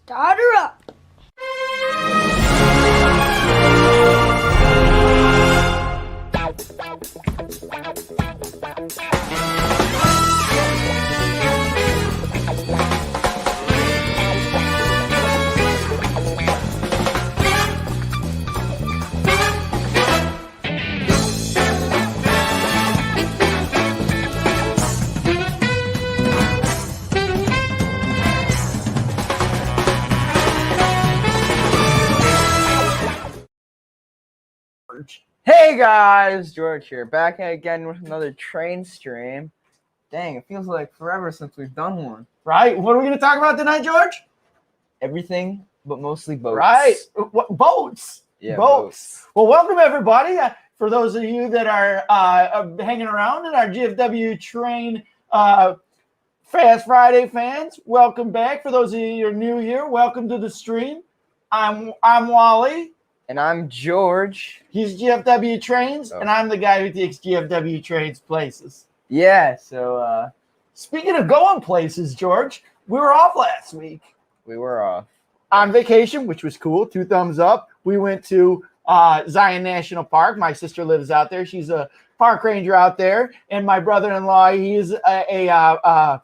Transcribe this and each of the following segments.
Start her up. Hey guys, George here, back again with another train stream. Dang, it feels like forever since we've done one. Right? What are we going to talk about tonight, George? Everything, but mostly boats. Right. What, boats. Yeah, boats. Well, welcome everybody. For those of you that are hanging around and our GFW train Fast Friday fans, welcome back. For those of you who are new here, welcome to the stream. I'm Wally. And I'm George. He's GFW Trains, and I'm the guy who takes GFW Trains places. Yeah, so speaking of going places, George, we were off last week. We were off. On vacation, which was cool. 2 thumbs up. We went to Zion National Park. My sister lives out there. She's a park ranger out there. And my brother-in-law, he's a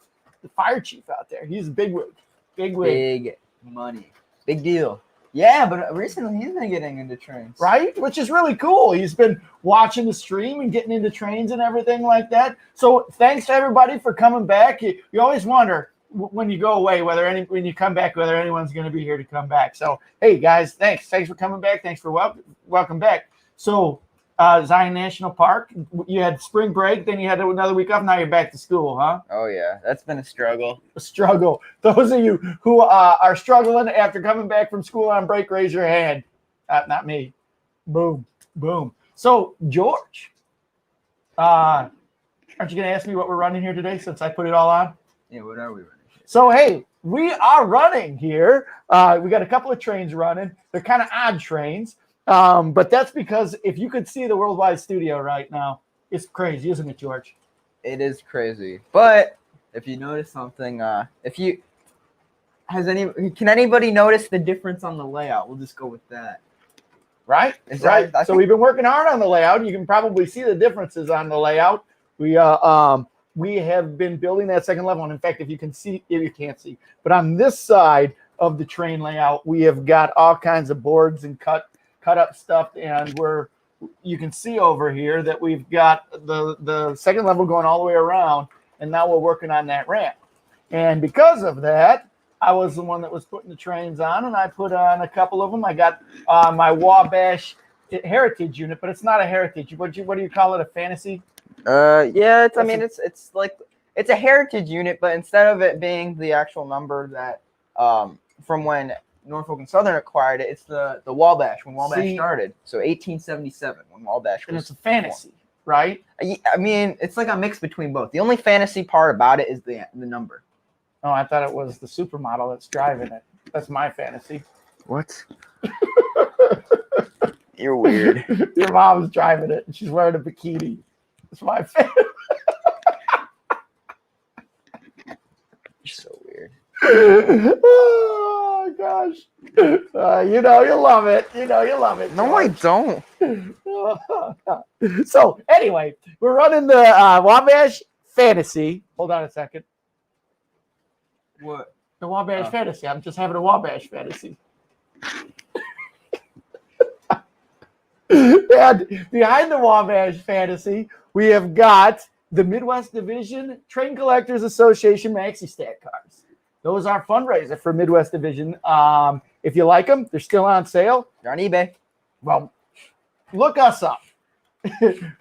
fire chief out there. He's a bigwig. Big money. Big deal. Yeah, but recently he's been getting into trains. Right? Which is really cool. He's been watching the stream and getting into trains and everything like that. So thanks to everybody for coming back. You always wonder when you go away when you come back whether anyone's going to be here to come back. So, hey, guys, thanks for coming back. Thanks for welcome back. So, Zion National Park, you had spring break, then you had another week off. Now you're back to school, huh? Oh, yeah. That's been a struggle. A struggle. Those of you who are struggling after coming back from school on break, raise your hand. Not me. Boom. Boom. So, George, aren't you going to ask me what we're running here today since I put it all on? Yeah, what are we running? So, hey, we are running here. We got a couple of trains running. They're kind of odd trains. But that's because if you could see the Worldwide Studio right now, it's crazy, isn't it, George? It is crazy. But if you notice something, can anybody notice the difference on the layout? We'll just go with that. Right? Right. So we've been working hard on the layout. You can probably see the differences on the layout. We have been building that second level. And in fact, if you can't see, but on this side of the train layout, we have got all kinds of boards and cut up stuff, and you can see over here that we've got the second level going all the way around, and now we're working on that ramp. And because of that, I was the one that was putting the trains on, and I put on a couple of them. I got my Wabash Heritage unit, but it's not a Heritage. What do you call it? A fantasy? Yeah, it's like it's a Heritage unit, but instead of it being the actual number that from when Norfolk and Southern acquired it, it's the Wabash when Wabash started. So 1877 when Wabash was. And it's a fantasy, right? I mean, it's like a mix between both. The only fantasy part about it is the number. Oh, I thought it was the supermodel that's driving it. That's my fantasy. What? You're weird. Your mom's driving it, and she's wearing a bikini. That's my fantasy. You're so weird. Oh gosh, you love it. You love it. No, I don't. So anyway, we're running the Wabash Fantasy. Hold on a second. What? The Wabash Fantasy. I'm just having a Wabash Fantasy. And behind the Wabash Fantasy, we have got the Midwest Division Train Collectors Association Maxi Stack cars. Those are fundraiser for Midwest Division. If you like them, they're still on sale. They're on eBay. Well, look us up.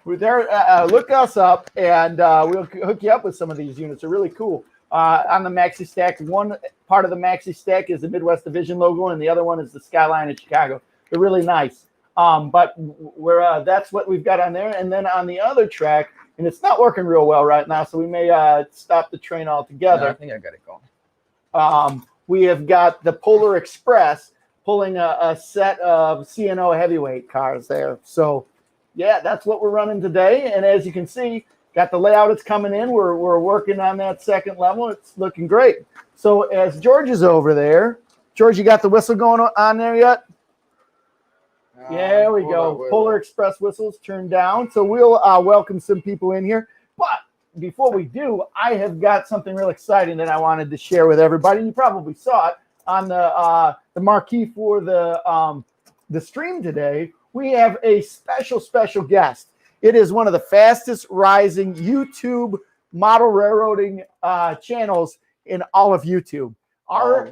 Look us up, and we'll hook you up with some of these units. They're really cool. On the Maxi Stack, one part of the Maxi Stack is the Midwest Division logo, and the other one is the Skyline of Chicago. They're really nice. But that's what we've got on there. And then on the other track, and it's not working real well right now, so we may stop the train altogether. No, I think I got it going. We have got the Polar Express pulling a set of CNO heavyweight cars there. So, yeah, that's what we're running today. And as you can see, got the layout that's coming in. We're working on that second level. It's looking great. So as George is over there, George, you got the whistle going on there yet? There we go. Polar Express whistles turned down. So we'll welcome some people in here. But before we do, I have got something real exciting that I wanted to share with everybody. You probably saw it on the marquee for the stream today. We have a special guest. It is one of the fastest rising YouTube model railroading channels in all of YouTube. All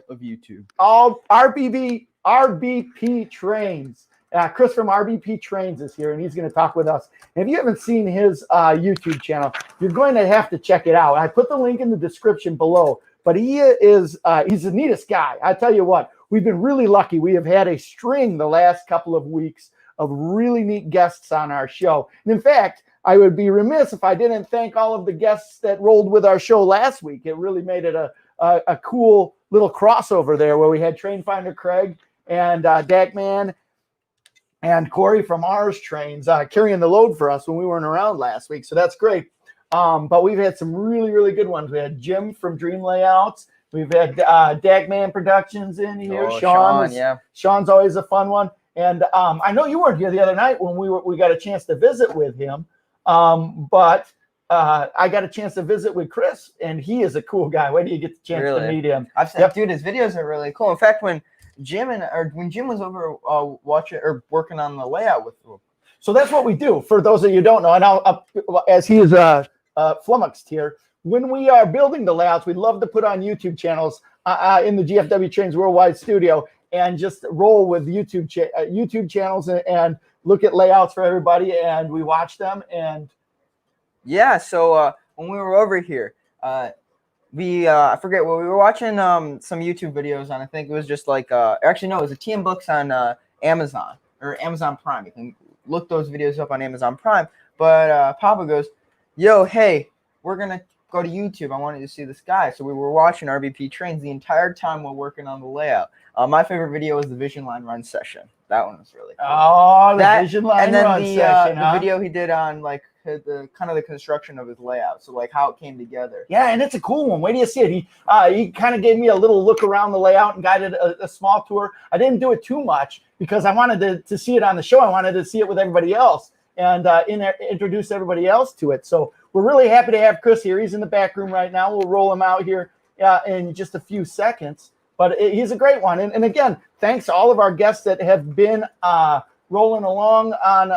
RBP Trains. Chris from RBP Trains is here, and he's going to talk with us. And if you haven't seen his YouTube channel, you're going to have to check it out. I put the link in the description below. But he's the neatest guy. I tell you what, we've been really lucky. We have had a string the last couple of weeks of really neat guests on our show. And in fact, I would be remiss if I didn't thank all of the guests that rolled with our show last week. It really made it a cool little crossover there where we had Train Finder Craig and Dagman and Corey from ours Trains carrying the load for us when we weren't around last week. So that's great. But we've had some really good ones. We had Jim from Dream Layouts. We've had Dagman Productions in here. Sean's always a fun one. And I know you weren't here the other night when we got a chance to visit with him. But I got a chance to visit with Chris, and he is a cool guy. Wait till you get the chance to meet him. I've said, dude, his videos are really cool. In fact, when Jim was over watching or working on the layout with him. So that's what we do. For those of you who don't know, and I'll as he is flummoxed here, when we are building the layouts, we love to put on YouTube channels in the GFW Trains Worldwide Studio and just roll with YouTube channels and look at layouts for everybody, and we watch them. And yeah, so when we were over here, I forget what we were watching some YouTube videos on. I think it was just like actually no, it was a TM Books on Amazon or Amazon Prime. You can look those videos up on Amazon Prime. But Papa goes, "Yo, hey, we're gonna go to YouTube. I wanted to see this guy." So we were watching RBP Trains the entire time while working on the layout. My favorite video was the Vision Line Run session. That one was really cool. Oh, the Vision Line Run session. The video he did on like the kind of the construction of his layout, so like how it came together. Yeah, and it's a cool one. Wait till you see it. He kind of gave me a little look around the layout and guided a small tour. I didn't do it too much because I wanted to see it on the show. I wanted to see it with everybody else and introduce everybody else to it. So we're really happy to have Chris here. He's in the back room right now. We'll roll him out here in just a few seconds. But he's a great one. And again, thanks to all of our guests that have been rolling along on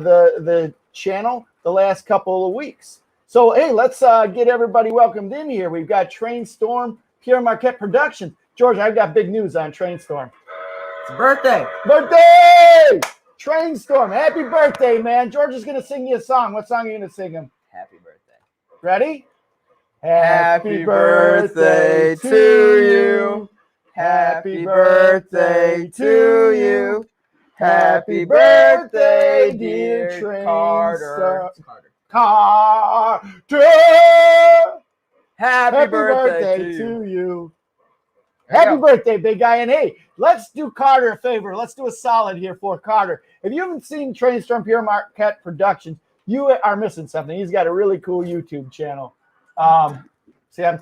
the channel the last couple of weeks. So, hey, let's get everybody welcomed in here. We've got Train Storm, Pierre Marquette Productions. George, I've got big news on Train Storm. It's a birthday. Birthday! Train Storm, happy birthday, man. George is going to sing you a song. What song are you going to sing him? Happy birthday. Ready? Happy birthday to you. Happy birthday to you. Happy birthday, dear Train Carter. Carter. Happy birthday to you. Happy birthday, big guy. And hey, let's do Carter a favor. Let's do a solid here for Carter. If you haven't seen Train Storm Pierre Marquette Productions, you are missing something. He's got a really cool YouTube channel. We got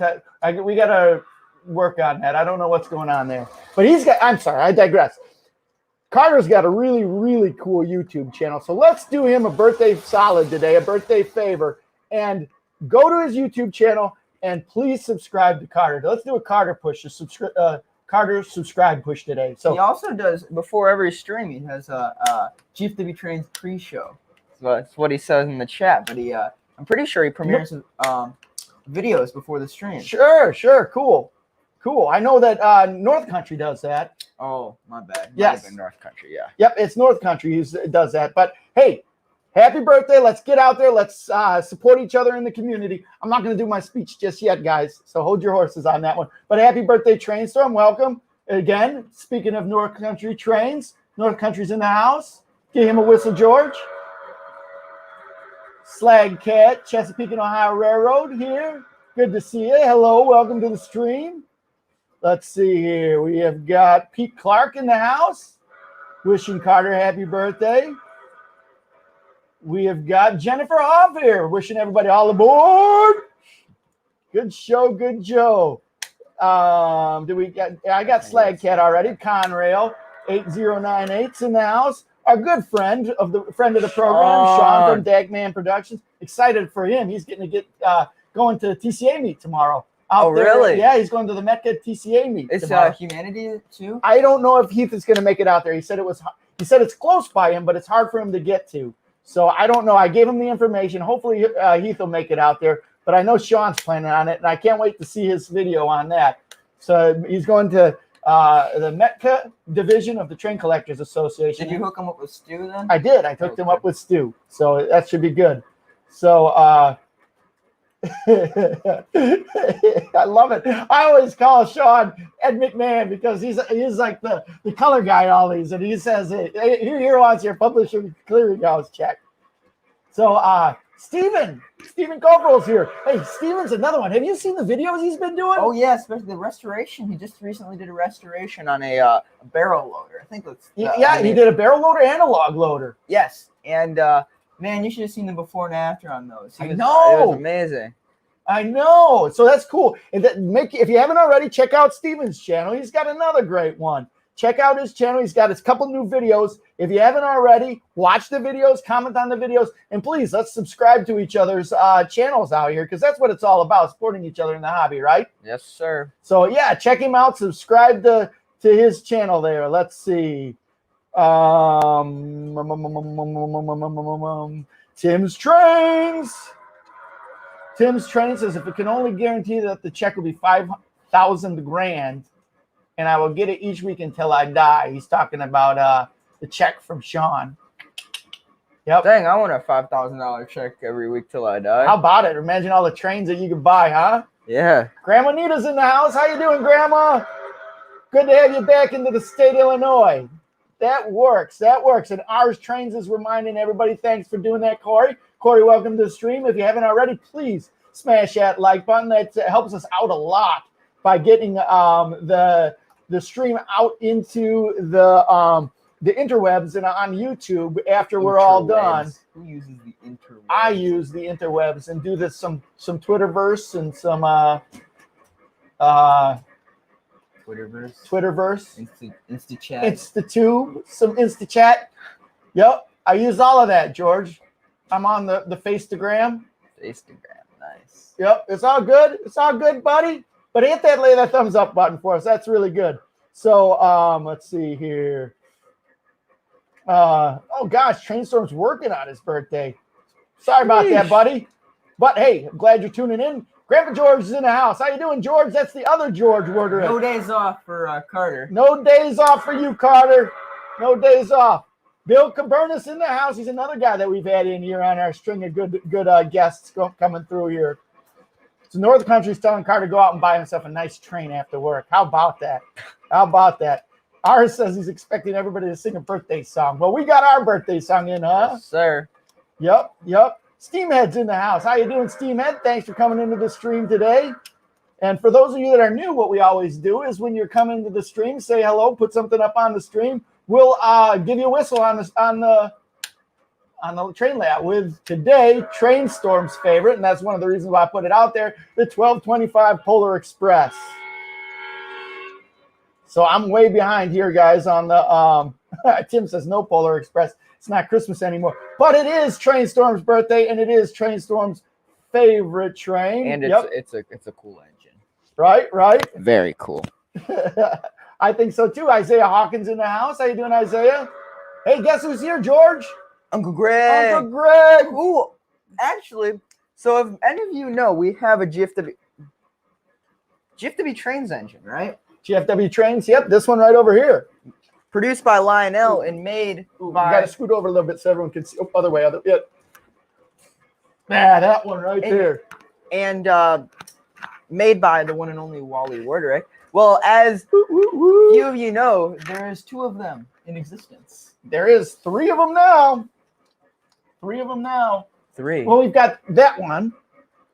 to work on that. I don't know what's going on there. But I'm sorry, I digress. Carter's got a really cool YouTube channel. So let's do him a birthday solid today, a birthday favor. And go to his YouTube channel and please subscribe to Carter. Let's do a Carter push, Carter subscribe push today. So he also does, before every stream, he has a GFW Trains pre-show. So that's what he says in the chat. But I'm pretty sure he premieres videos before the stream. Sure. Cool. I know that North Country does that. Oh, my bad. Yes. North Country, yeah. Yep, it's North Country who does that. But hey, happy birthday. Let's get out there. Let's support each other in the community. I'm not going to do my speech just yet, guys. So hold your horses on that one. But happy birthday, Train Storm. Welcome. Again, speaking of North Country Trains, North Country's in the house. Give him a whistle, George. Slag Cat, Chesapeake and Ohio Railroad here. Good to see you. Hello, welcome to the stream. Let's see here. We have got Pete Clark in the house. Wishing Carter happy birthday. We have got Jennifer Hoff here. Wishing everybody all aboard. Good show, good Joe. I got Slag Cat already. Conrail 8098's in the house. Our good friend of the program, Sean from Dagman Productions. Excited for him. He's getting to going to TCA meet tomorrow. Really? Yeah, he's going to the Mecca TCA meet. It's Humanity too. I don't know if Heath is going to make it out there. He said it's close by him, but it's hard for him to get to. So I don't know. I gave him the information. Hopefully Heath will make it out there. But I know Sean's planning on it, and I can't wait to see his video on that. So he's going to the Mecca division of the Train Collectors Association. Did you hook him up with Stu then? I did. I hooked him up with Stu. So that should be good. So I love it. I always call Sean Ed McMahon because he's like the color guy always, and he says, hey, here wants your publisher clearinghouse check. So Steven Corporal's here. Hey, Steven's another one. Have you seen the videos he's been doing? Oh yeah, especially the restoration. He just recently did a restoration on a barrel loader. I think that's he did a barrel loader and a log loader. Yes, and man, you should have seen the before and after on those. I know. It was amazing. I know. So that's cool. And if you haven't already, check out Steven's channel. He's got another great one. Check out his channel. He's got his couple new videos. If you haven't already, watch the videos, comment on the videos, and please let's subscribe to each other's channels out here because that's what it's all about, supporting each other in the hobby, right? Yes, sir. So yeah, check him out. Subscribe to his channel there. Let's see. Tim's Trains. Tim's Trains says if it can only guarantee that the check will be $5,000 and I will get it each week until I die. He's talking about the check from Sean. Yep. Dang, I want a $5,000 check every week till I die. How about it? Imagine all the trains that you could buy, huh? Yeah. Grandma Nita's in the house. How you doing, Grandma? Good to have you back into the state of Illinois. That works. And Ours Trains is reminding everybody. Thanks for doing that, Corey. Corey, welcome to the stream. If you haven't already, please smash that like button. That helps us out a lot by getting the stream out into the interwebs and on YouTube after we're all done. Who uses the interwebs? I use the interwebs and do this some Twitterverse and some Twitterverse, InstaChat, InstaTube, some InstaChat. Yep, I use all of that, George. I'm on the Faceagram. Nice. Yep, it's all good. It's all good, buddy. But hit that thumbs up button for us. That's really good. So let's see here. Oh gosh, Trainstorm's working on his birthday. Sorry about that, buddy. But hey, I'm glad you're tuning in. Grandpa George is in the house. How you doing, George? That's the other George Werder. No days off for Carter. No days off for you, Carter. No days off. Bill Cabernis in the house. He's another guy that we've had in here on our string of good guests coming through here. So North Country's telling Carter to go out and buy himself a nice train after work. How about that? Ours says he's expecting everybody to sing a birthday song. Well, we got our birthday song in, huh? Yes, sir. Yep. Steamhead's in the house. How you doing, Steamhead? Thanks for coming into the stream today. And for those of you that are new, what we always do is when you're coming to the stream, say hello, put something up on the stream. We'll give you a whistle on the train layout with today Trainstorm's favorite, and that's one of the reasons why I put it out there, the 1225 Polar Express. So I'm way behind here, guys, on the Tim says no Polar Express. It's not Christmas anymore. But it is Trainstorm's birthday, and it is Trainstorm's favorite train. And it's a cool engine. Right? Very cool. I think so too. Isaiah Hawkins in the house. How you doing, Isaiah? Hey, guess who's here, George? Uncle Greg. Ooh, actually, so if any of you know, we have a GFW Trains engine, right? GFW Trains. Yep, this one right over here. Produced by Lionel and made by... You got to scoot over a little bit so everyone can see. Oh, other way. Yeah. That one right there. And made by the one and only Wally Warderick. Well, as few of you know, there's two of them in existence. There is three of them now. Three. Well, we've got that one.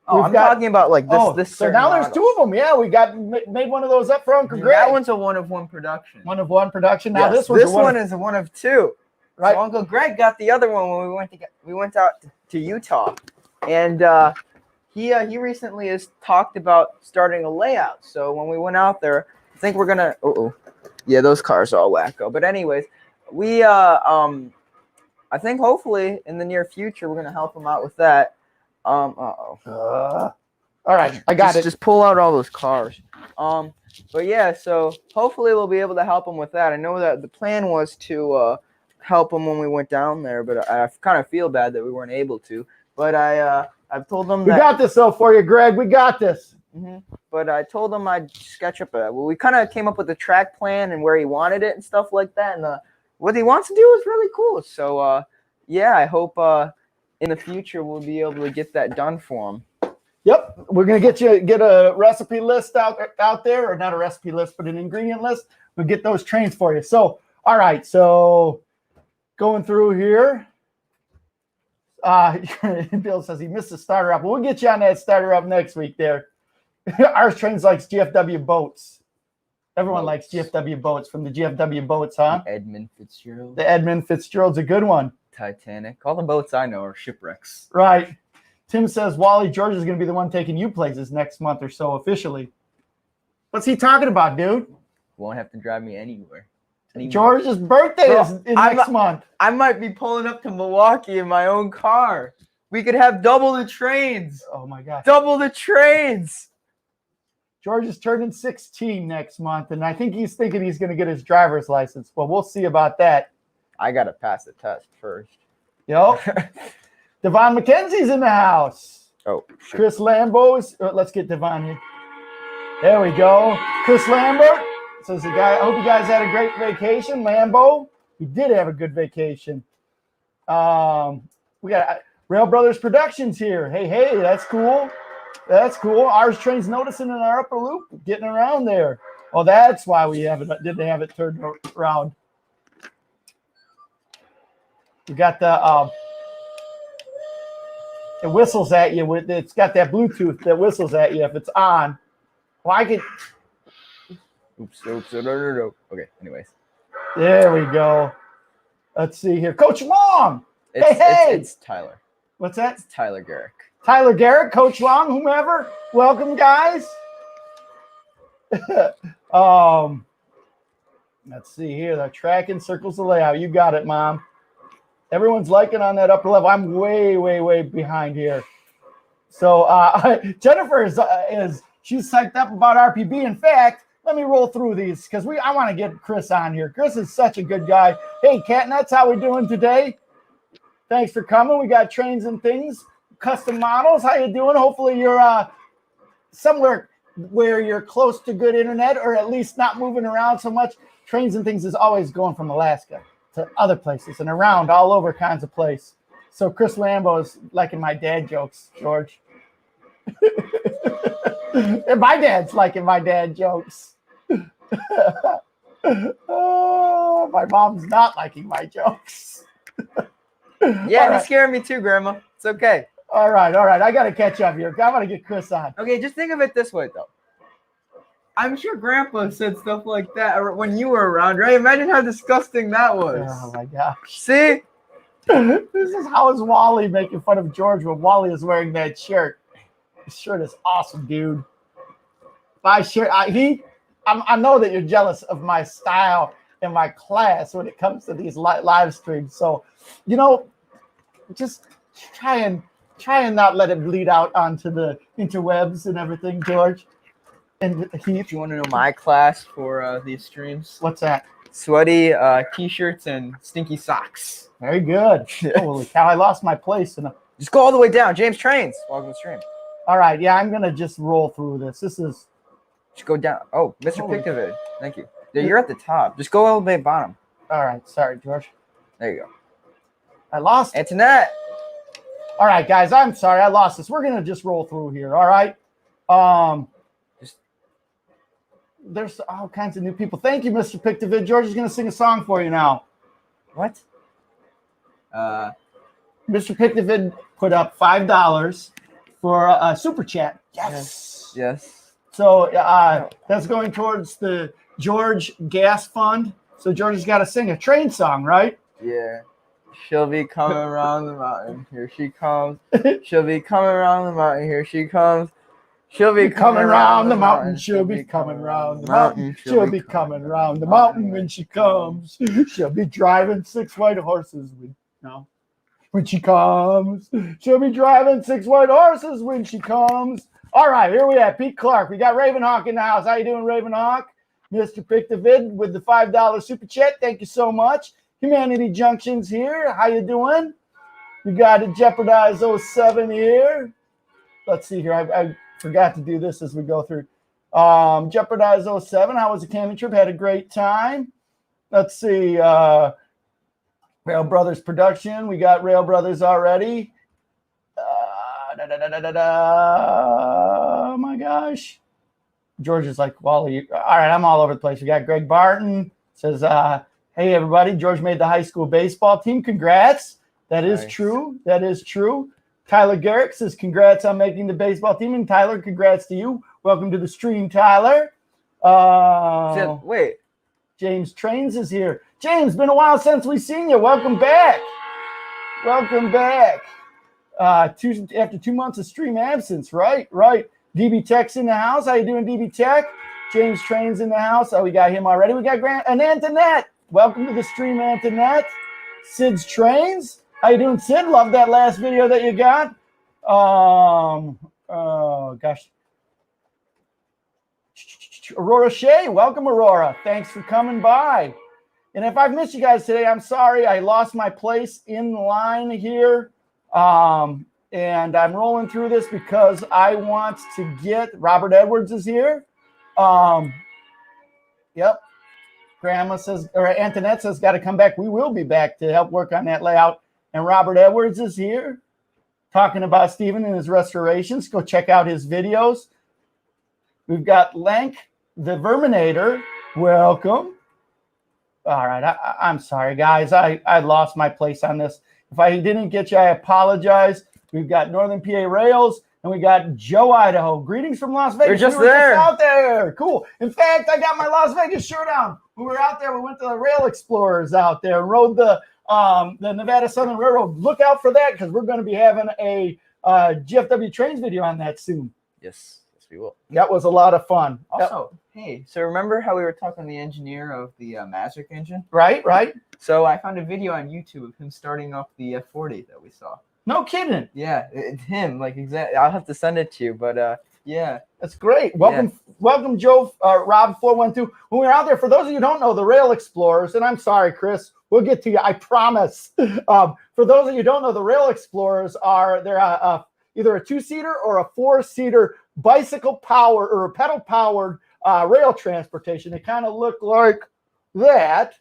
Oh, I'm talking about like this. This. So now there's two of them. Yeah, we made one of those up for Uncle Greg. That one's a one of one production. One of one production. Now yes, this one is a one of two. Right. So Uncle Greg got the other one when we went out to Utah, and he recently has talked about starting a layout. So when we went out there, I think we're gonna. Yeah, those cars are all wacko. But anyways, we I think hopefully in the near future we're gonna help him out with that. All right, I got it. Just pull out all those cars. But yeah, so hopefully we'll be able to help him with that. I know that the plan was to help him when we went down there, but I kind of feel bad that we weren't able to. But I've told them we got this though for you, Greg. We got this. But I told him I'd sketch up we kind of came up with the track plan and where he wanted it and stuff like that. And what he wants to do is really cool. So yeah, I hope in the future we'll be able to get that done for him. Yep, we're gonna get a recipe list out there, or not a recipe list, but an ingredient list. We'll get those trains for you. So, all right, so going through here, Bill says he missed the starter up. We'll get you on that starter up next week. There, Ours Trains likes GFW boats. Everyone likes GFW boats from the GFW boats, huh? The Edmund Fitzgerald. The Edmund Fitzgerald's a good one. Titanic. All the boats I know are shipwrecks. Right. Tim says Wally George is going to be the one taking you places next month or so officially. What's he talking about, dude? Won't have to drive me anywhere. George's birthday is next month. I might be pulling up to Milwaukee in my own car. We could have double the trains. Oh, my gosh. Double the trains. George is turning 16 next month, and I think he's thinking he's going to get his driver's license. Well, we'll see about that. I got to pass the test first. Yep. Devon McKenzie's in the house. Oh, shit. Chris Lambo's. Let's get Devon here. There we go. Chris Lambert says, I hope you guys had a great vacation. Lambo, he did have a good vacation. We got Rail Brothers Productions here. Hey, that's cool. That's cool. Ours Trains noticing in our upper loop, getting around there. Oh, that's why we didn't have it turned around. We got it whistles at you with it's got that Bluetooth that whistles at you if it's on. Well, I could. Oops. No. Okay. Anyways. There we go. Let's see here, Coach Long. It's Tyler. What's that? It's Tyler Garrick. Tyler Garrett, Coach Long, whomever. Welcome, guys. Let's see here. The track and circles the layout. You got it, Mom. Everyone's liking on that upper level. I'm way behind here. So Jennifer is she's psyched up about RPB. In fact, let me roll through these because I want to get Chris on here. Chris is such a good guy. Hey, Cat, that's how we're doing today. Thanks for coming. We got trains and things. Custom models, how you doing? Hopefully you're somewhere where you're close to good internet or at least not moving around so much. Trains and Things is always going from Alaska to other places and around all over kinds of place. So Chris Lambo is liking my dad jokes, George. And my dad's liking my dad jokes. Oh, my mom's not liking my jokes. Yeah, he's scaring me too, Grandma. It's okay. All right. I got to catch up here. I want to get Chris on. Okay, just think of it this way, though. I'm sure Grandpa said stuff like that when you were around, right? Imagine how disgusting that was. Oh, my gosh. See? This is how is Wally making fun of George when Wally is wearing that shirt. His shirt is awesome, dude. My shirt, I know that you're jealous of my style and my class when it comes to these live streams. So, just try and not let it bleed out onto the interwebs and everything, George. And Heath, you want to know my class for these streams? What's that? Sweaty t-shirts and stinky socks. Very good. Holy cow! I lost my place. Just go all the way down. James Trains. Welcome to the stream. All right. Yeah, I'm gonna just roll through this. Just go down. Oh, Mr. Pictovid. Thank you. You're at the top. Just go all the way bottom. All right. Sorry, George. There you go. I lost Antoinette. All right, guys. I'm sorry. I lost this. We're gonna just roll through here. All right. There's all kinds of new people. Thank you, Mr. Pictovid. George is gonna sing a song for you now. What? Mr. Pictovid put up $5 for a super chat. Yes. So that's going towards the George Gas Fund. So George has got to sing a train song, right? Yeah. She'll be coming around the mountain. Here she comes. She'll be coming around the mountain. Here she comes. She'll be coming around the mountain. She'll be coming around the mountain. She'll be coming around the mountain when she comes. She'll be driving 6 white horses when she comes. She'll be driving 6 white horses when she comes. All right, here we have Pete Clark. We got Ravenhawk in the house. How you doing, Ravenhawk? Mr. Pick the Vid with the $5 super chat. Thank you so much. Humanity Junction's here. How you doing? We got a Jeopardize 07 here. Let's see here. I forgot to do this as we go through. Jeopardize 07. How was the camping trip? Had a great time. Let's see. Rail Brothers production. We got Rail Brothers already. Oh my gosh. George is like, Wally. All right, I'm all over the place. We got Greg Barton. Says, hey, everybody. George made the high school baseball team. Congrats. That is true. That is true. Tyler Garrick says, congrats on making the baseball team. And Tyler, congrats to you. Welcome to the stream, Tyler. Wait. James Trains is here. James, been a while since we've seen you. Welcome back. Welcome back. After 2 months of stream absence, right? DB Tech's in the house. How you doing, DB Tech? James Trains in the house. Oh, we got him already. We got Grant and Antoinette. Welcome to the stream, Antoinette. Sid's Trains. How you doing, Sid? Love that last video that you got. Oh gosh. Aurora Shea, welcome, Aurora. Thanks for coming by. And if I've missed you guys today, I'm sorry. I lost my place in line here. And I'm rolling through this because I want to get Robert Edwards is here. Yep. Grandma says, or Antoinette says, got to come back. We will be back to help work on that layout. And Robert Edwards is here talking about Stephen and his restorations. Go check out his videos. We've got Lank, the Verminator. Welcome. All right. I'm sorry, guys. I lost my place on this. If I didn't get you, I apologize. We've got Northern PA Rails, and we got Joe Idaho. Greetings from Las Vegas. We're just there. Just out there. Cool. In fact, I got my Las Vegas shirt on. We were out there. We went to the Rail Explorers out there and rode the Nevada Southern Railroad. Look out for that because we're going to be having a GFW Trains video on that soon. Yes, we will. That was a lot of fun. Also, hey, so remember how we were talking to the engineer of the Magic engine? Right. So I found a video on YouTube of him starting up the F40 that we saw. No kidding. Yeah, it's him. Like exactly. I'll have to send it to you, but yeah, that's great. Welcome, Joe. Rob 412. When we were out there, for those of you who don't know, the Rail Explorers, and I'm sorry, Chris, we'll get to you. I promise. For those of you who don't know, the Rail Explorers they're either a 2-seater or a 4-seater bicycle powered or a pedal powered rail transportation. They kind of look like that.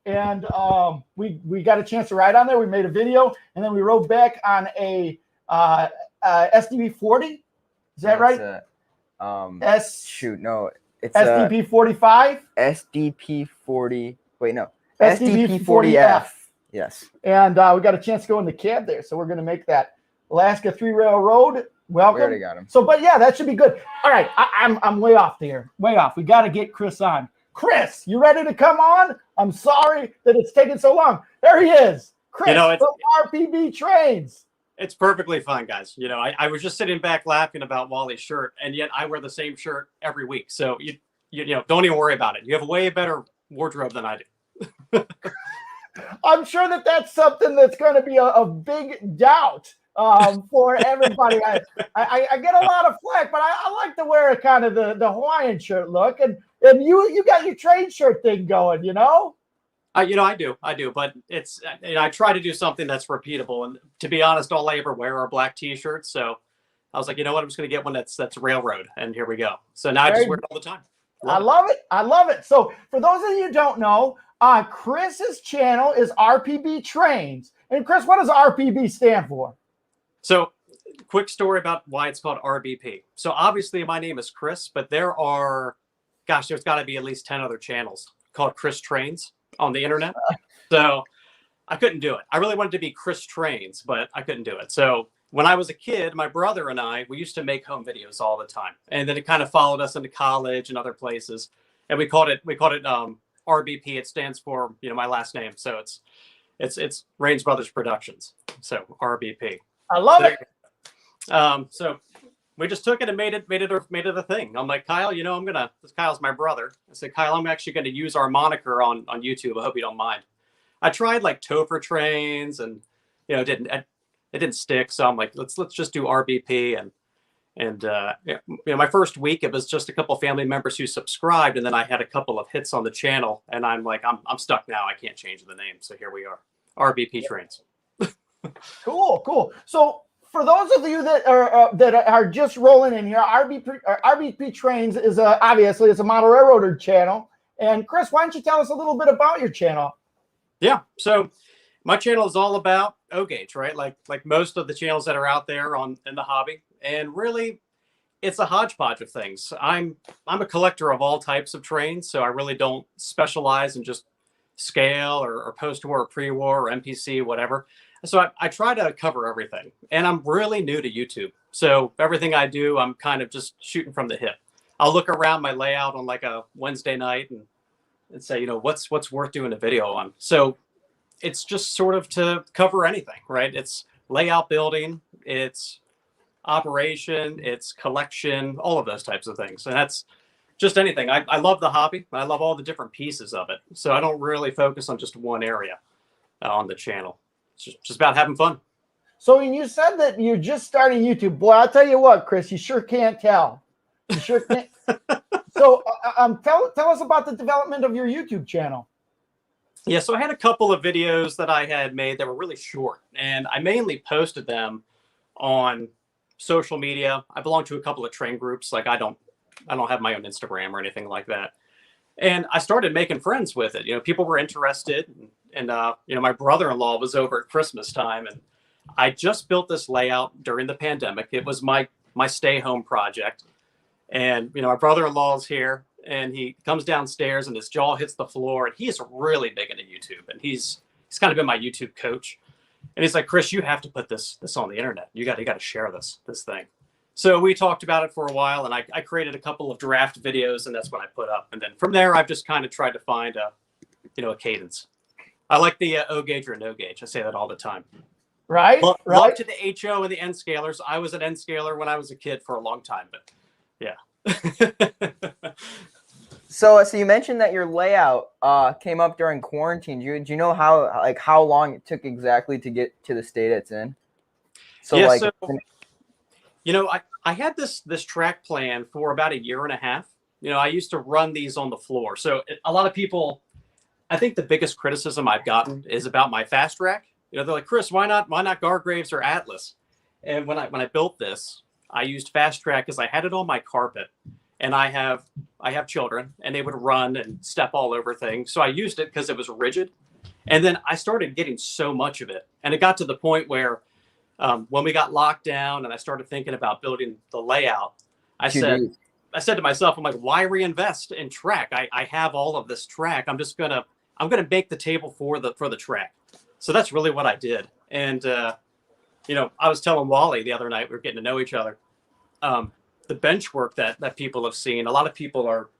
And we got a chance to ride on there. We made a video, and then we rode back on a SDB 40. Is that right? It's SDP 45. SDP 40. Wait, no. SDP 40F. Yes. And we got a chance to go in the cab there, so we're going to make that Alaska 3 Railroad. Welcome. We already got him. So, but yeah, that should be good. All right, I'm way off there. Way off. We got to get Chris on. Chris, you ready to come on? I'm sorry that it's taking so long. There he is. Chris from RBP Trains. It's perfectly fine, guys. I was just sitting back laughing about Wally's shirt, and yet I wear the same shirt every week. So you don't even worry about it. You have a way better wardrobe than I do. I'm sure that's something that's going to be a big doubt for everybody. I get a lot of flack, but I like to wear kind of the Hawaiian shirt look, and you got your train shirt thing going, I do, but it's I try to do something that's repeatable. And to be honest, all I ever wear are black T-shirts. So I was like, you know what, I'm just going to get one that's railroad, and here we go. So now I just wear it all the time. I love it. So for those of you who don't know, Chris's channel is RBP Trains, and Chris, what does RBP stand for? So, quick story about why it's called RBP. So obviously my name is Chris, but there's got to be at least 10 other channels called Chris Trains on the internet. So I couldn't do it. I really wanted to be Chris Trains, but I couldn't do it. So when I was a kid, my brother and we used to make home videos all the time. And then it kind of followed us into college and other places. And we called it RBP. It stands for, my last name. So It's Rains Brothers Productions, so RBP. I love it. So we just took it and made it a thing. I'm like, Kyle, Kyle's my brother. I said, Kyle, I'm actually gonna use our moniker on YouTube. I hope you don't mind. I tried like Topher Trains, and it didn't stick. So I'm like, let's just do RBP. And my first week, it was just a couple of family members who subscribed, and then I had a couple of hits on the channel, and I'm like, I'm stuck now. I can't change the name. So here we are, RBP Trains. Cool. So for those of you that are just rolling in here, RBP Trains is obviously it's a model railroader channel. And Chris, why don't you tell us a little bit about your channel? Yeah. So my channel is all about O gauge, right? Like most of the channels that are out there in the hobby, and really, it's a hodgepodge of things. I'm a collector of all types of trains, so I really don't specialize in just scale or post-war or pre-war or MPC, whatever. So I try to cover everything, and I'm really new to YouTube. So everything I do, I'm kind of just shooting from the hip. I'll look around my layout on like a Wednesday night and say, what's worth doing a video on. So it's just sort of to cover anything, right? It's layout building, it's operation, it's collection, all of those types of things. And that's just anything. I love the hobby. I love all the different pieces of it. So I don't really focus on just one area on the channel. It's just about having fun. So when you said that you're just starting YouTube, boy, I'll tell you what, Chris, you sure can't tell. You sure can't. So tell us about the development of your YouTube channel. Yeah, so I had a couple of videos that I had made that were really short, and I mainly posted them on social media. I belong to a couple of train groups. Like I don't have my own Instagram or anything like that. And I started making friends with it. People were interested, and my brother-in-law was over at Christmas time, and I just built this layout during the pandemic. It was my stay-home project. And my brother-in-law is here, and he comes downstairs, and his jaw hits the floor, and he's really big into YouTube, and he's kind of been my YouTube coach. And he's like, Chris, you have to put this on the internet. You got to share this thing. So we talked about it for a while, and I created a couple of draft videos, and that's what I put up. And then from there, I've just kind of tried to find a cadence. I like the O gauge or no gauge. I say that all the time. Right. Love to the HO and the N scalers. I was an N scaler when I was a kid for a long time, but yeah. So you mentioned that your layout came up during quarantine. Do you know how long it took exactly to get to the state it's in? I had this track plan for about a year and a half. I used to run these on the floor. So a lot of people, I think the biggest criticism I've gotten is about my fast track. They're like, Chris, why not Gargraves or Atlas? And when I built this, I used fast track because I had it on my carpet, and I have children, and they would run and step all over things. So I used it because it was rigid. And then I started getting so much of it. And it got to the point where when we got locked down and I started thinking about building the layout, I said to myself, I'm like, why reinvest in track? I have all of this track. I'm gonna make the table for the track. So that's really what I did. And I was telling Wally the other night, we were getting to know each other. The bench work that people have seen, a lot of people are,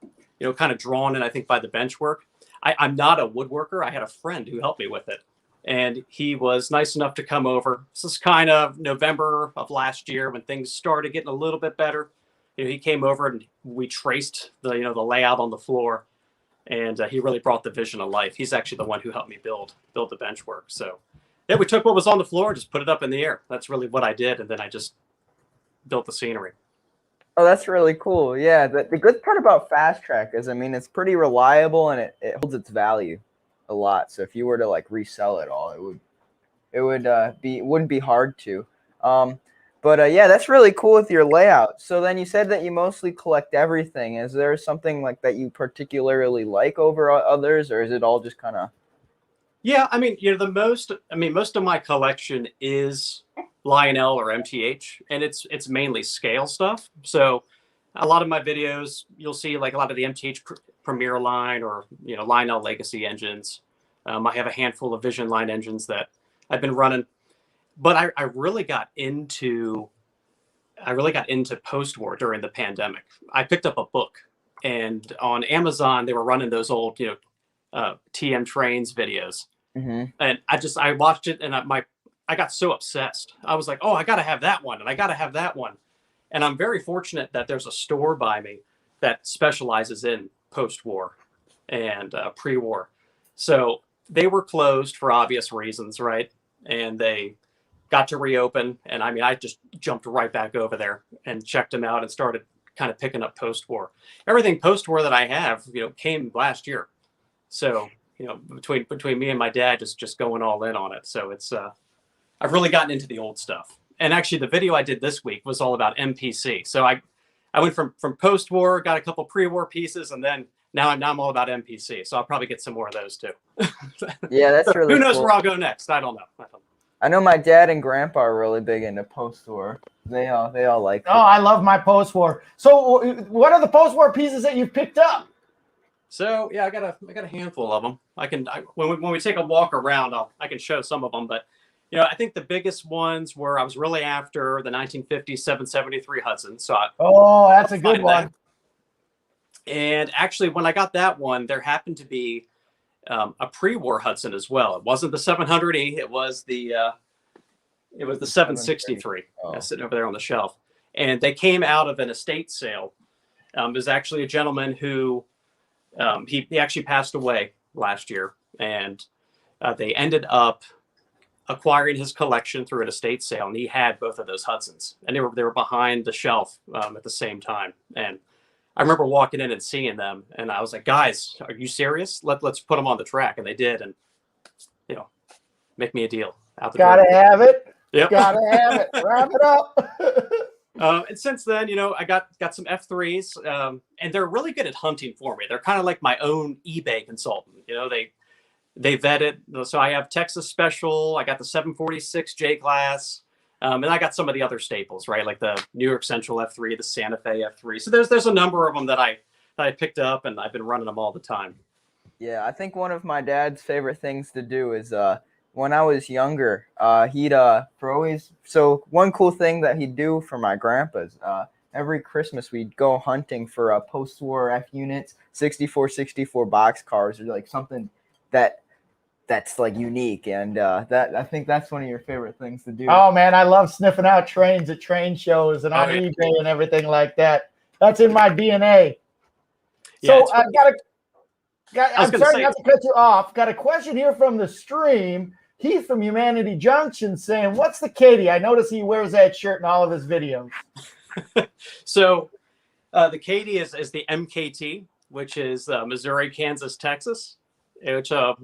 kind of drawn in, I think, by the bench work. I'm not a woodworker. I had a friend who helped me with it, and he was nice enough to come over. This is kind of November of last year when things started getting a little bit better. He came over and we traced the layout on the floor, and he really brought the vision to life. He's actually the one who helped me build the bench work. So yeah, we took what was on the floor and just put it up in the air. That's really what I did, and then I just built the scenery. Oh, that's really cool. Yeah, the good part about fast track is, it's pretty reliable, and it holds its value a lot. So if you were to resell it all, it wouldn't be hard to. Yeah, that's really cool with your layout. So then you said that you mostly collect everything. Is there something that you particularly like over others, or is it all just kind of? Yeah, most of my collection is Lionel or MTH, and it's mainly scale stuff. So a lot of my videos, you'll see a lot of the MTH Premier line or Lionel Legacy engines. I have a handful of Vision line engines that I've been running, but I really got into post-war during the pandemic. I picked up a book, and on Amazon they were running those old TM Trains videos. And I watched it, and I got so obsessed. I was like, oh, I got to have that one, and I got to have that one. And I'm very fortunate that there's a store by me that specializes in post-war and pre-war. So they were closed for obvious reasons, right? And they got to reopen. And I mean, I just jumped right back over there and checked them out and started kind of picking up post-war. Everything post-war that I have, came last year. So, between me and my dad, just going all in on it. So it's, I've really gotten into the old stuff. And actually the video I did this week was all about MPC. So I went from post-war, got a couple pre-war pieces, and then now I'm all about MPC. So I'll probably get some more of those too. Yeah, that's so really who knows cool. where I'll go next? I don't know. I know my dad and grandpa are really big into post-war. They all like. Oh, I love my post-war. So what are the post-war pieces that you've picked up? So yeah, I got a handful of them. When we take a walk around, I can show some of them. But I think the biggest ones were I was really after the 1950 773 Hudson. So that's a good one. And actually, when I got that one, there happened to be a pre-war Hudson as well. It wasn't the 700E. It was the 763 sitting over there on the shelf. And they came out of an estate sale. There's actually a gentleman who he actually passed away last year, and they ended up acquiring his collection through an estate sale, and he had both of those Hudsons, and they were behind the shelf at the same time. And I remember walking in and seeing them, and I was like, guys, are you serious? Let's put them on the track. And they did, and make me a deal out the Gotta door. have it. Yep. Gotta have it. Wrap it up. And since then, I got some F3s, and they're really good at hunting for me. They're kind of like my own eBay consultant. They vet it. So I have Texas Special. I got the 746 J class, and I got some of the other staples, right? Like the New York Central F3, the Santa Fe F3. So there's a number of them that I picked up, and I've been running them all the time. Yeah, I think one of my dad's favorite things to do is when I was younger, so one cool thing that he'd do for my grandpas, every Christmas we'd go hunting for post-war F units, 64 boxcars, or like something that's like unique, and that I think that's one of your favorite things to do. Oh man, I love sniffing out trains at train shows and on eBay and everything like that. That's in my DNA. So I'm sorry not to cut you off. Got a question here from the stream. Heath from Humanity Junction saying, "What's the Katie?" I notice he wears that shirt in all of his videos. So the Katie is the MKT, which is Missouri, Kansas, Texas. Which a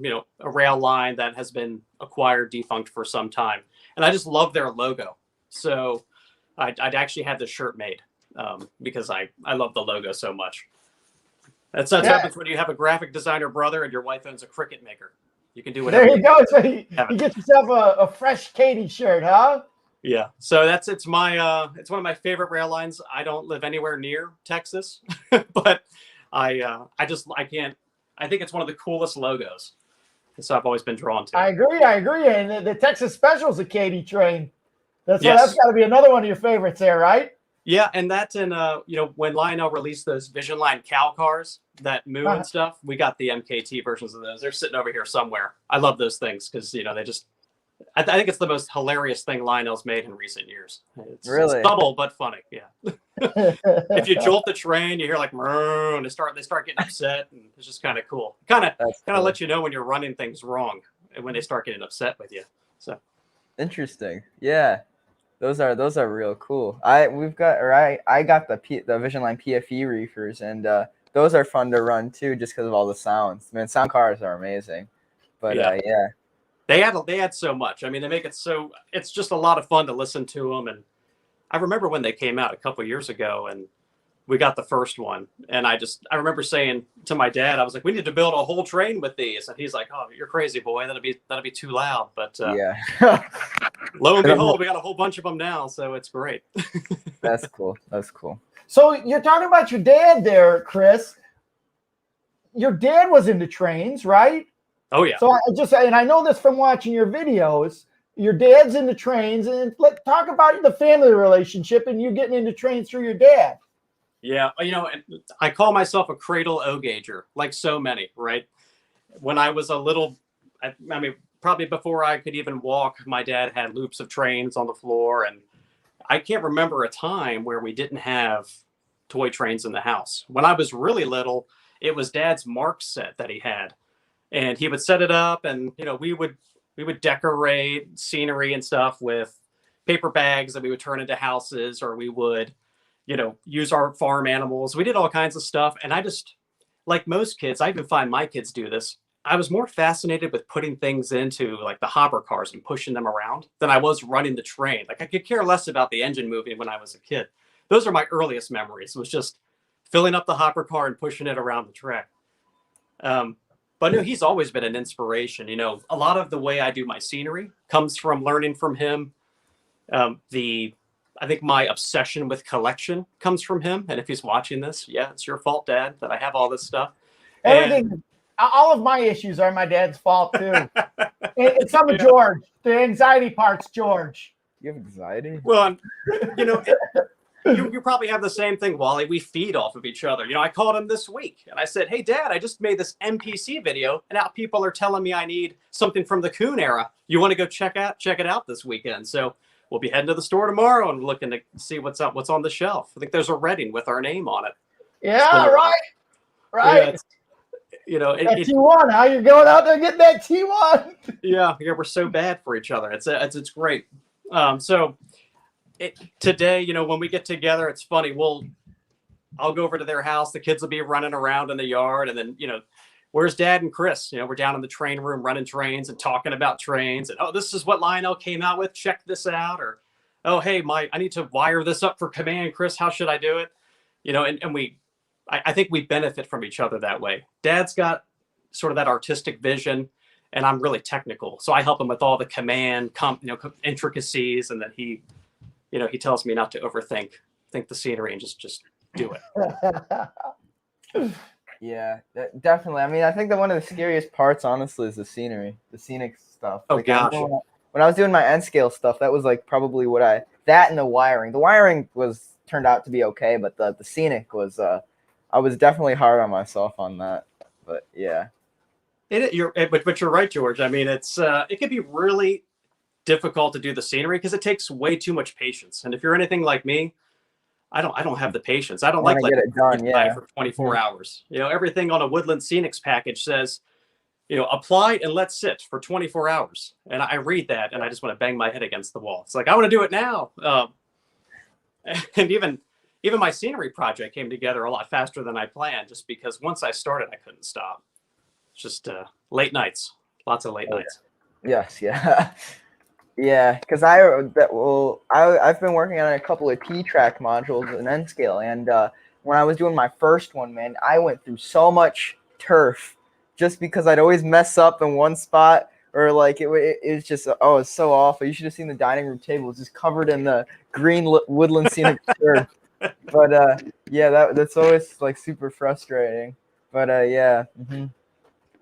rail line that has been acquired, defunct for some time, and I just love their logo. So I'd actually had this shirt made because I love the logo so much. That's what happens when you have a graphic designer brother and your wife owns a cricket maker. You can do whatever. There you go. So you get yourself a fresh Katie shirt, huh? Yeah. So it's one of my favorite rail lines. I don't live anywhere near Texas, but I can't. I think it's one of the coolest logos. So I've always been drawn to. I agree. And the Texas Special's a Katy train. That's got to be another one of your favorites there, right? Yeah, and that's in when Lionel released those Vision Line cow cars that moo and stuff, we got the MKT versions of those. They're sitting over here somewhere. I love those things because they just. I think it's the most hilarious thing Lionel's made in recent years. It's double but funny. Yeah. If you jolt the train, you hear like and they start getting upset, and it's just kind of cool. Kind of let you know when you're running things wrong and when they start getting upset with you. So interesting. Yeah. Those are real cool. I got the Vision Line PFE reefers, and those are fun to run too, just because of all the sounds. Man, sound cars are amazing. But yeah. They add so much. I mean, they make it so it's just a lot of fun to listen to them. And I remember when they came out a couple years ago, and we got the first one. And I remember saying to my dad, I was like, "We need to build a whole train with these." And he's like, "Oh, you're crazy, boy. That'll be too loud." But lo and behold, we got a whole bunch of them now, so it's great. That's cool. So you're talking about your dad there, Chris. Your dad was into trains, right? Oh yeah. So I know this from watching your videos. Your dad's into trains, and let's talk about the family relationship and you getting into trains through your dad. Yeah, I call myself a cradle O-gauger, like so many, right? When I was a little I mean, probably before I could even walk, my dad had loops of trains on the floor. And I can't remember a time where we didn't have toy trains in the house. When I was really little, it was Dad's Mark set that he had. And he would set it up, and we would decorate scenery and stuff with paper bags that we would turn into houses, or we would use our farm animals. We did all kinds of stuff. And I just, like most kids, I even find my kids do this, I was more fascinated with putting things into like the hopper cars and pushing them around than I was running the train. Like I could care less about the engine moving when I was a kid. Those are my earliest memories. It was just filling up the hopper car and pushing it around the track. But no, he's always been an inspiration. A lot of the way I do my scenery comes from learning from him. I think my obsession with collection comes from him. And if he's watching this, yeah, it's your fault, Dad, that I have all this stuff. Everything, all of my issues are my dad's fault too. It's some of George. The anxiety part's George. You have anxiety? Well, you probably have the same thing, Wally. We feed off of each other. I called him this week and I said, "Hey, Dad, I just made this NPC video, and now people are telling me I need something from the Coon era. You want to go check it out this weekend?" So we'll be heading to the store tomorrow and looking to see what's on the shelf. I think there's a Reading with our name on it. Yeah, so, right. Yeah, that T1. How you going out there getting that T1? Yeah, we're so bad for each other. It's great. Today, when we get together, it's funny. I'll go over to their house. The kids will be running around in the yard, and then where's Dad and Chris? We're down in the train room running trains and talking about trains. And this is what Lionel came out with. Check this out. Or hey, I need to wire this up for command, Chris. How should I do it? I think we benefit from each other that way. Dad's got sort of that artistic vision, and I'm really technical. So I help him with all the command, intricacies, and then he tells me not to overthink the scenery and just do it. Yeah, definitely. I mean, I think that one of the scariest parts, honestly, is the scenery, the scenic stuff. Oh, gosh. When I was doing my N scale stuff, that was like probably that and the wiring. The wiring turned out to be okay, but the scenic was, I was definitely hard on myself on that. But yeah. But you're right, George. I mean, it can be really difficult to do the scenery because it takes way too much patience. And if you're anything like me, I don't have the patience. I don't like get it done, for 24 hours. Everything on a Woodland Scenics package says, apply and let sit for 24 hours. And I read that and I just want to bang my head against the wall. It's like, I want to do it now. And even my scenery project came together a lot faster than I planned, just because once I started, I couldn't stop. It's just late nights, lots of late nights. Yes, yeah. Yeah, because I've been working on a couple of T-track modules in N scale, and when I was doing my first one, man, I went through so much turf just because I'd always mess up in one spot, or like it was just it's so awful. You should have seen the dining room table; it was just covered in the green woodland scenic turf. But yeah, that's always like super frustrating. But yeah,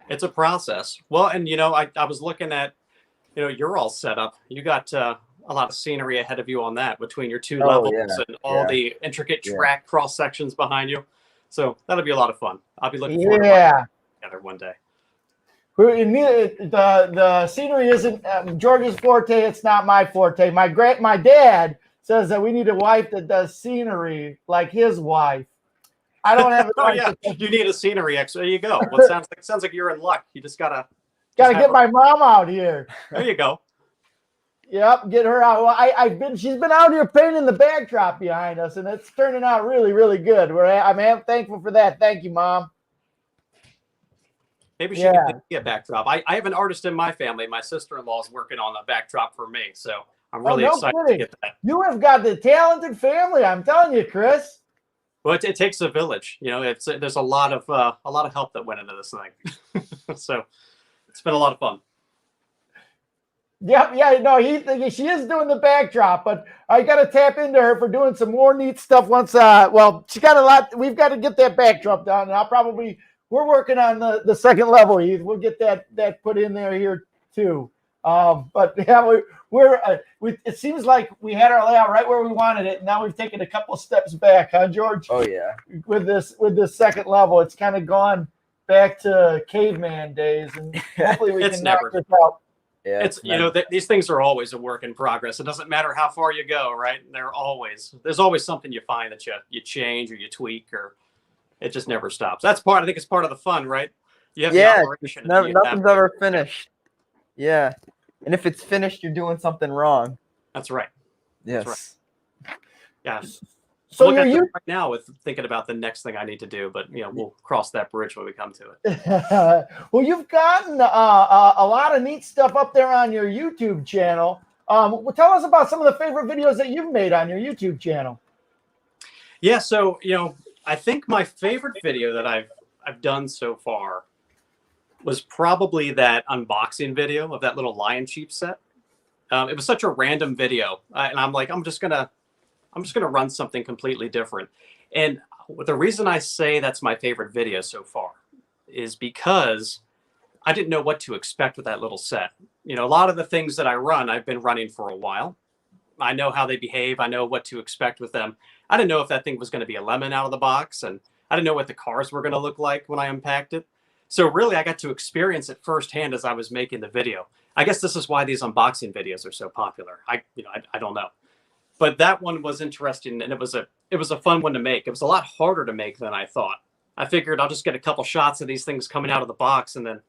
it's a process. Well, and I was looking at. You're all set up. You got a lot of scenery ahead of you on that between your two levels and all the intricate track cross sections behind you. So that'll be a lot of fun. I'll be looking forward to together one day. The scenery isn't George's forte. It's not my forte. My dad says that we need a wife that does scenery like his wife. I don't have. You need a scenery expert. There you go. Well, it sounds like you're in luck. You just gotta get my mom out here. There you go. Yep, get her out. Well, she's been out here painting the backdrop behind us, and it's turning out really, really good. I'm thankful for that. Thank you, Mom. Maybe she can get a backdrop. I have an artist in my family. My sister-in-law is working on a backdrop for me, so I'm really excited to get that. You have got the talented family. I'm telling you, Chris. Well, it takes a village. There's a lot of help that went into this thing. So it's been a lot of fun. Yeah, no, she is doing the backdrop, but I got to tap into her for doing some more neat stuff once. She got a lot. We've got to get that backdrop done, and we're working on the second level, Heath. We'll get that put in here too. But yeah, it seems like we had our layout right where we wanted it, and now we've taken a couple of steps back, huh, George? Oh yeah. With this second level, it's kind of gone back to caveman days, and hopefully we It's can knock never- this out. Yeah, It's these things are always a work in progress. It doesn't matter how far you go, right? There's always something you find that you change or you tweak, or it just never stops. I think it's part of the fun, right? You have the operation. And then you have- nothing's ever finished. Yeah, and if it's finished, you're doing something wrong. That's right. Yes. Right. Yeah. So I'm looking you're at it right now with thinking about the next thing I need to do, but we'll cross that bridge when we come to it. well, you've gotten a lot of neat stuff up there on your YouTube channel. Tell us about some of the favorite videos that you've made on your YouTube channel. Yeah, so I think my favorite video that I've done so far was probably that unboxing video of that little lion sheep set. It was such a random video, and I'm like, I'm just gonna run something completely different. And the reason I say that's my favorite video so far is because I didn't know what to expect with that little set. A lot of the things that I run, I've been running for a while. I know how they behave. I know what to expect with them. I didn't know if that thing was going to be a lemon out of the box, and I didn't know what the cars were going to look like when I unpacked it. So really, I got to experience it firsthand as I was making the video. I guess this is why these unboxing videos are so popular. I don't know. But that one was interesting, and it was a fun one to make. It was a lot harder to make than I thought. I figured I'll just get a couple shots of these things coming out of the box, and then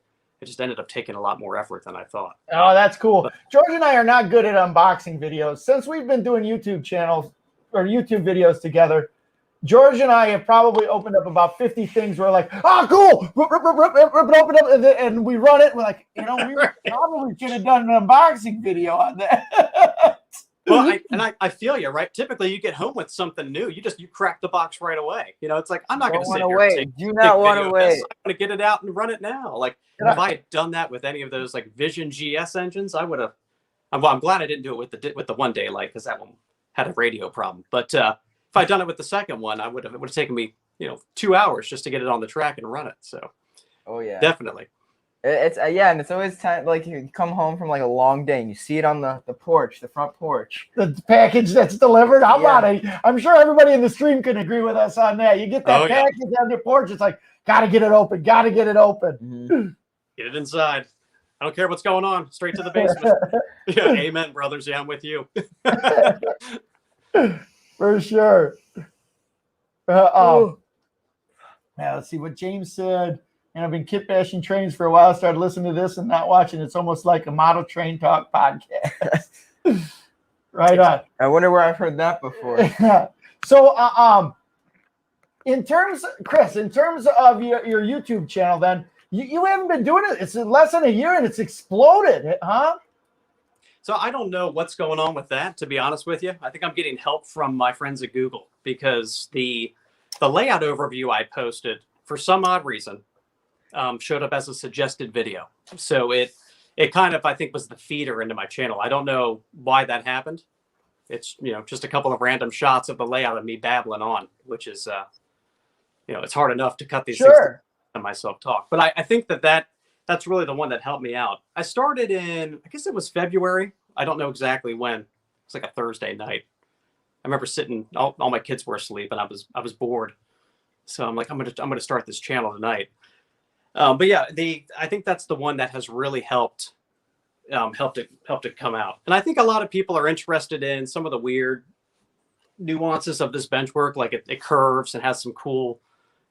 it just ended up taking a lot more effort than I thought. Oh, that's cool. George and I are not good at unboxing videos. Since we've been doing YouTube channels or YouTube videos together, George and I have probably opened up about 50 things. We're like, oh, cool. Rip it open up, and we run it. We're like, we probably should have done an unboxing video on that. Well, I feel you, right? Typically, you get home with something new. You crack the box right away. It's like, I'm not going to sit here and take Do not want to wait. I'm going to get it out and run it now. Like, if I had done that with any of those like Vision GS engines, I would have. Well, I'm glad I didn't do it with the One Day Light, because that one had a radio problem. But if I'd done it with the second one, it would have taken me 2 hours just to get it on the track and run it. So, oh yeah, definitely. It's and it's always time, like you come home from like a long day and you see it on the porch, the front porch. The package that's delivered. I'm sure everybody in the stream can agree with us on that. You get that package on your porch, it's like, gotta get it open. Mm-hmm. Get it inside. I don't care what's going on. Straight to the basement. Yeah, amen, brothers. Yeah, I'm with you. For sure. Now let's see what James said. And I've been kit bashing trains for a while. Started listening to this and not watching. It's almost like a model train talk podcast. Right on. I wonder where I've heard that before. So, Chris, in terms of your YouTube channel, then you haven't been doing it. It's less than a year and it's exploded, huh? So I don't know what's going on with that, to be honest with you. I think I'm getting help from my friends at Google, because the layout overview I posted, for some odd reason, showed up as a suggested video. So it kind of, I think, was the feeder into my channel. I don't know why that happened. It's, just a couple of random shots of the layout of me babbling on, which is, it's hard enough to cut these things and myself talk. But I think that's really the one that helped me out. I started in, I guess it was February. I don't know exactly when. It's like a Thursday night. I remember sitting, all my kids were asleep and I was bored. So I'm like, I'm gonna start this channel tonight. But yeah, I think that's the one that has really helped it come out. And I think a lot of people are interested in some of the weird nuances of this benchwork, like it curves and has some cool,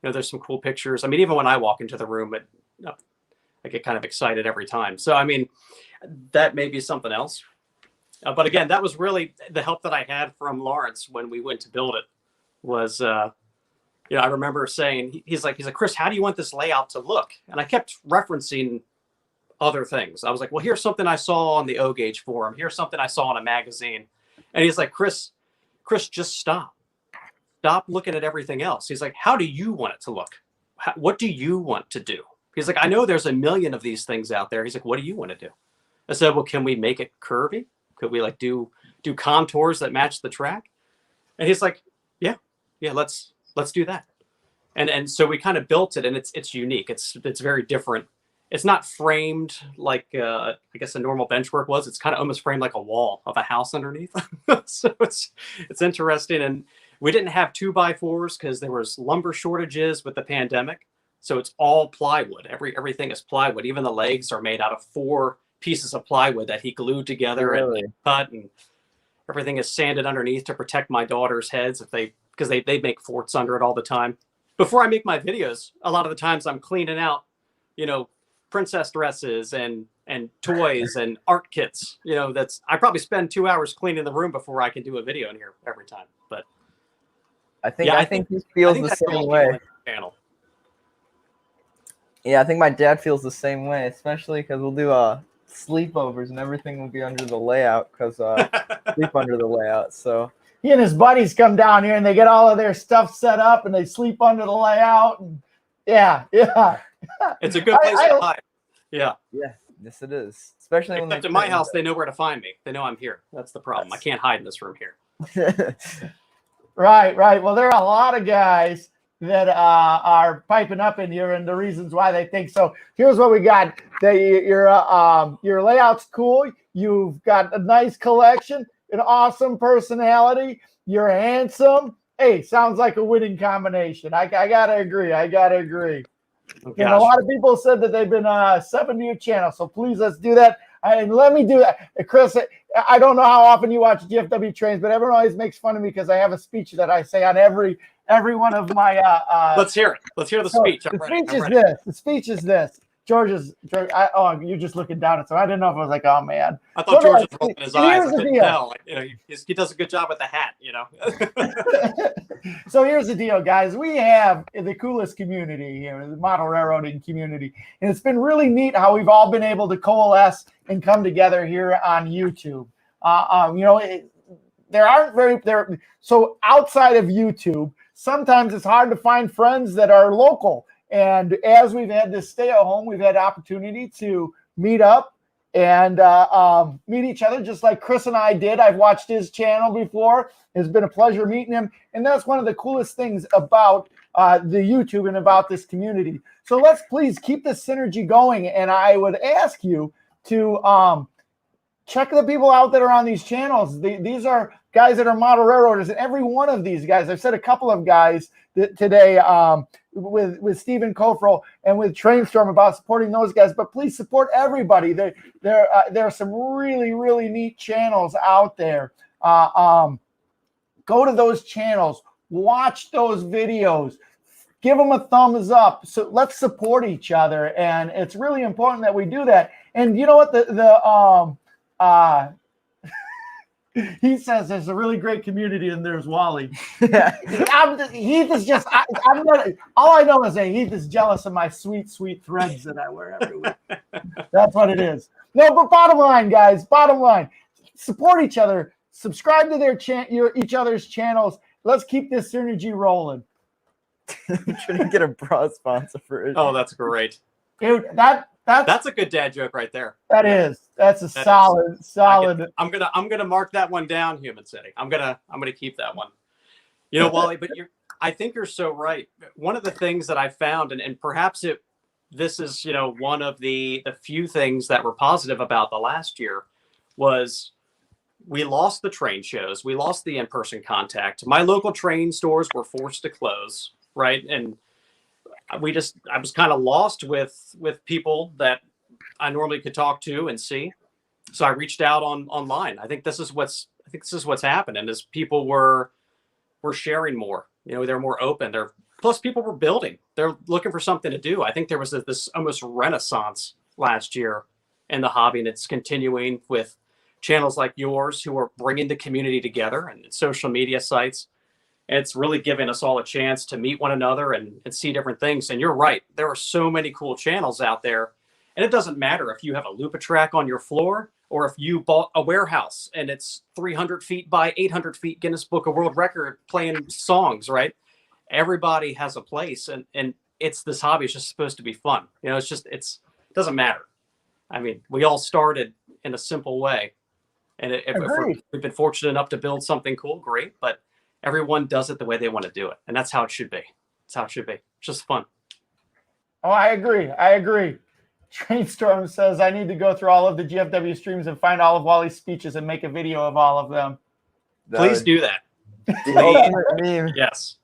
there's some cool pictures. I mean, even when I walk into the room, I get kind of excited every time. So I mean, that may be something else. But again, that was really the help that I had from Lawrence when we went to build it. Was I remember saying, he's like, Chris, how do you want this layout to look? And I kept referencing other things. I was like, well, here's something I saw on the O Gauge forum. Here's something I saw in a magazine. And he's like, Chris, just stop looking at everything else. He's like, how do you want it to look? What do you want to do? He's like, I know there's a million of these things out there. He's like, what do you want to do? I said, well, can we make it curvy? Could we like do contours that match the track? And he's like, yeah, let's do that. And so we kind of built it, and it's unique. It's very different. It's not framed like I guess a normal benchwork was. It's kind of almost framed like a wall of a house underneath. So it's interesting. And we didn't have 2x4s because there was lumber shortages with the pandemic. So it's all plywood. Everything is plywood. Even the legs are made out of 4 pieces of plywood that he glued together and cut, and everything is sanded underneath to protect my daughter's heads because they make forts under it all the time. Before I make my videos, a lot of the times I'm cleaning out, princess dresses and toys and art kits. I probably spend 2 hours cleaning the room before I can do a video in here every time. But I think he feels the same way. Yeah, I think my dad feels the same way, especially because we'll do sleepovers and everything will be under the layout because sleep under the layout. So he and his buddies come down here and they get all of their stuff set up and they sleep under the layout. And yeah. It's a good place to hide. Yeah. Yeah. Yes, it is. Especially Except in my house, they know where to find me. They know I'm here. That's the problem. I can't hide in this room here. Right. Well, there are a lot of guys that are piping up in here and the reasons why they think so. Here's what we got. Your layout's cool. You've got a nice collection, an awesome personality. You're handsome. Hey, sounds like a winning combination. I gotta agree. Oh, and a lot of people said that they've been subbing to your channel. So please, let's do that. And let me do that. Chris, I don't know how often you watch GFW Trains, but everyone always makes fun of me because I have a speech that I say on every one of my let's hear it. Let's hear the speech. The speech is this. You're just looking down at, so I didn't know if I was like, oh man. I thought George was rolling his eyes. I couldn't tell. He does a good job with the hat, So here's the deal, guys. We have the coolest community here, the model railroading community. And it's been really neat how we've all been able to coalesce and come together here on YouTube. So outside of YouTube, sometimes it's hard to find friends that are local. And as we've had this stay at home, we've had opportunity to meet up and meet each other, just like Chris and I did. I've watched his channel before. It's been a pleasure meeting him. And that's one of the coolest things about the YouTube and about this community. So let's please keep this synergy going. And I would ask you to check the people out that are on these channels. These are guys that are model railroaders, and every one of these guys, I've said a couple of guys today with Stephen Kofrel and with Trainstorm about supporting those guys, but please support everybody. There are some really, really neat channels out there. Go to those channels, watch those videos, give them a thumbs up. So let's support each other, and it's really important that we do that. And you know what? He says there's a really great community and there's Wally. Heath is just, all I know is that Heath is jealous of my sweet, sweet threads that I wear every week. That's what it is. No, but bottom line, guys, support each other. Subscribe to each other's channels. Let's keep this synergy rolling. I'm trying to get a bra sponsor for it. Oh, that's great. Dude, that's a good dad joke right there. That's a solid. I'm gonna mark that one down, Human City. I'm gonna keep that one. Wally, but I think you're so right. One of the things that I found, and perhaps this is one of the few things that were positive about the last year, was we lost the train shows, we lost the in-person contact. My local train stores were forced to close, right? And I was kind of lost with people that I normally could talk to and see. So I reached out online. I think this is what's happening is people were sharing more. They're more open. Plus people were building. They're looking for something to do. I think there was this almost renaissance last year in the hobby, and it's continuing with channels like yours who are bringing the community together and social media sites. It's really giving us all a chance to meet one another and see different things. And you're right. There are so many cool channels out there. And it doesn't matter if you have a Lupa-Track on your floor or if you bought a warehouse and it's 300 feet by 800 feet Guinness Book of World Record playing songs, right? Everybody has a place. And it's this hobby. It's just supposed to be fun. It doesn't matter. I mean, we all started in a simple way. And if we've been fortunate enough to build something cool, great. But everyone does it the way they want to do it. And that's how it should be. It's how it should be. It's just fun. Oh, I agree. Trainstorm says, I need to go through all of the GFW streams and find all of Wally's speeches and make a video of all of them. Please do that. The ultimate meme. Yes.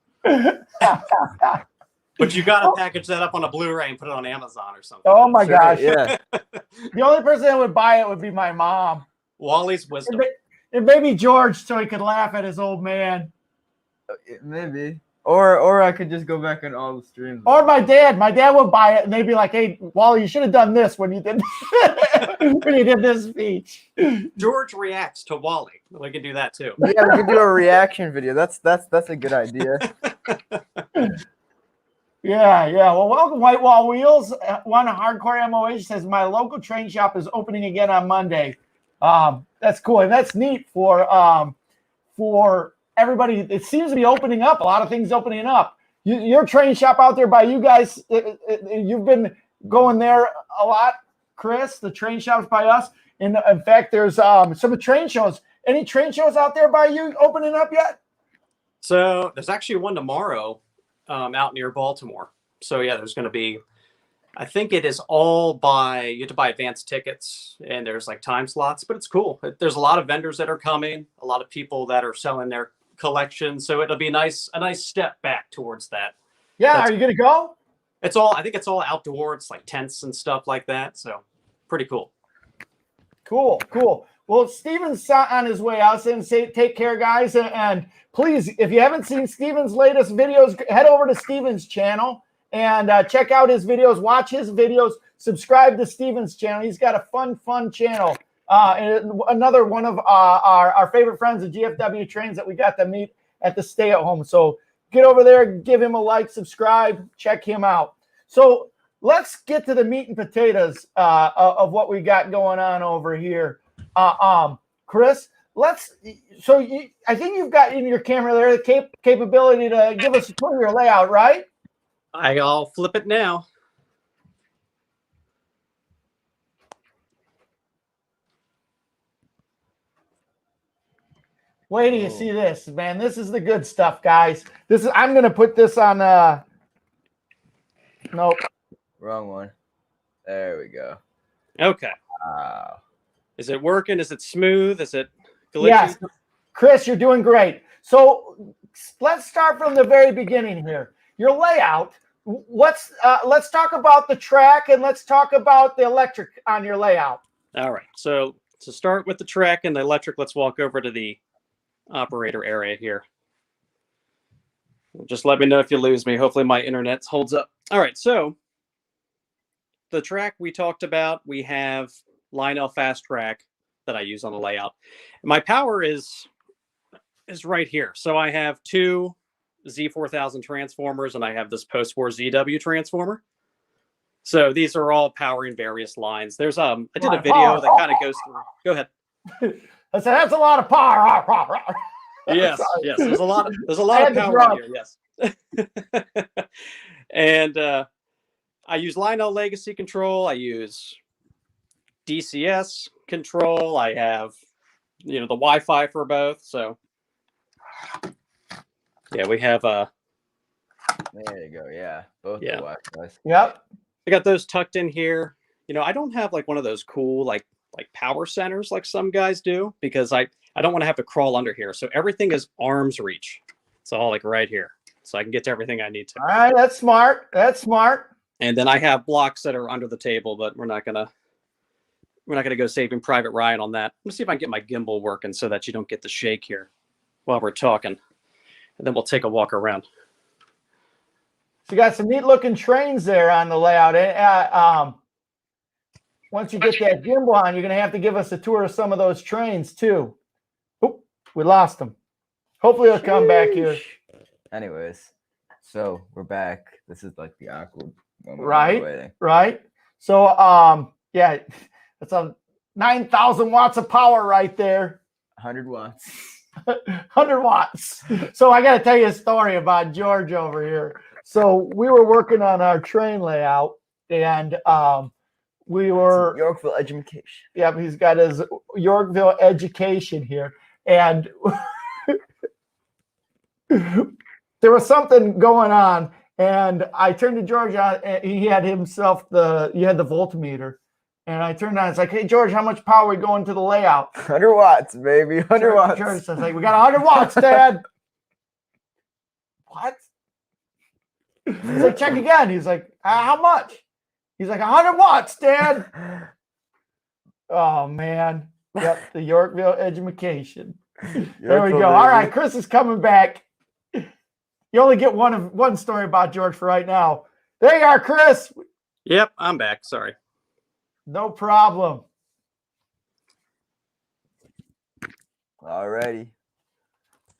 But you got to package that up on a Blu-ray and put it on Amazon or something. Oh my gosh! Yeah. The only person that would buy it would be my mom. Wally's wisdom. And maybe George, so he could laugh at his old man. Maybe. Or I could just go back on all the streams. Or my dad. My dad would buy it, and they'd be like, "Hey, Wally, you should have done this when you did when you did this speech." George reacts to Wally. We can do that too. Yeah, we could do a reaction video. That's a good idea. Yeah. Well, welcome, White Wall Wheels. One hardcore MOH says my local train shop is opening again on Monday. That's cool, and that's neat for everybody. It seems to be opening up. A lot of things opening up. Your train shop out there by you guys, you've been going there a lot, Chris. The train shop's by us. And in fact, there's some train shows. Any train shows out there by you opening up yet? So there's actually one tomorrow out near Baltimore. So yeah, there's going to be, I think it is all you have to buy advanced tickets, and there's like time slots, but it's cool. There's a lot of vendors that are coming, a lot of people that are selling their collection. So it'll be a nice step back towards that. Yeah. Are you going to go? I think it's all outdoor. It's like tents and stuff like that. So pretty cool. Cool. Well, Steven's on his way out, and say take care, guys. And please, if you haven't seen Steven's latest videos, head over to Steven's channel and check out his videos, watch his videos, subscribe to Steven's channel. He's got a fun channel. And another one of our favorite friends at GFW Trains that we got to meet at the stay at home. So get over there, give him a like, subscribe, check him out. So let's get to the meat and potatoes of what we got going on over here. Chris, I think you've got in your camera there the capability to give us a tour of your layout, right? I'll flip it now. Wait till you see this, man. This is the good stuff, guys. I'm going to put this on. Nope. Wrong one. There we go. Okay. Wow. Is it working? Is it smooth? Is it glitchy? Yes. Chris, you're doing great. So let's start from the very beginning here. Your layout. Let's talk about the track, and let's talk about the electric on your layout. All right. So to start with the track and the electric, let's walk over to the operator area here. Just let me know if you lose me. Hopefully my internet holds up. All right. So the track we talked about, we have Lionel Fast Track that I use on the layout. My power is right here. So I have two Z4000 transformers, and I have this post-war ZW transformer. So these are all powering various lines. There's I did a video that kind of goes through. Go ahead. I said that's a lot of power. Yes. There's a lot of power here. Yes. And I use Lionel Legacy control. I use DCS control. I have, the Wi-Fi for both. So yeah, we have there you go. Yeah, both the Wi-Fi's. Yep. I got those tucked in here. I don't have like one of those cool like power centers like some guys do, because I don't want to have to crawl under here. So everything is arm's reach. It's all like right here, so I can get to everything I need to. All right, that's smart. And then I have blocks that are under the table, but we're not gonna go Saving Private Ryan on that. Let me see if I can get my gimbal working so that you don't get the shake here while we're talking. And then we'll take a walk around. So you got some neat looking trains there on the layout. Once you get that gimbal on, you're going to have to give us a tour of some of those trains too. Oop, we lost them. Hopefully they'll come back here. Anyways, so we're back. This is like the awkward moment. Right. So, yeah, that's a 9,000 watts of power right there. 100 watts. 100 watts. So I got to tell you a story about George over here. So we were working on our train layout, and we were Yorkville education. Yeah, he's got his Yorkville education here, and there was something going on, and I turned to George on, and he had himself the voltmeter. And I turned on. It's like, hey, George, how much power are we going to the layout? 100 watts, baby. 100 watts. George says, like, we got 100 watts, Dad. What? He's like, check again. He's like, how much? He's like, 100 watts, Dad. Oh, man. Yep, the Yorkville education. There we go. All right, Chris is coming back. You only get one story about George for right now. There you are, Chris. Yep, I'm back. Sorry. No problem. Alrighty.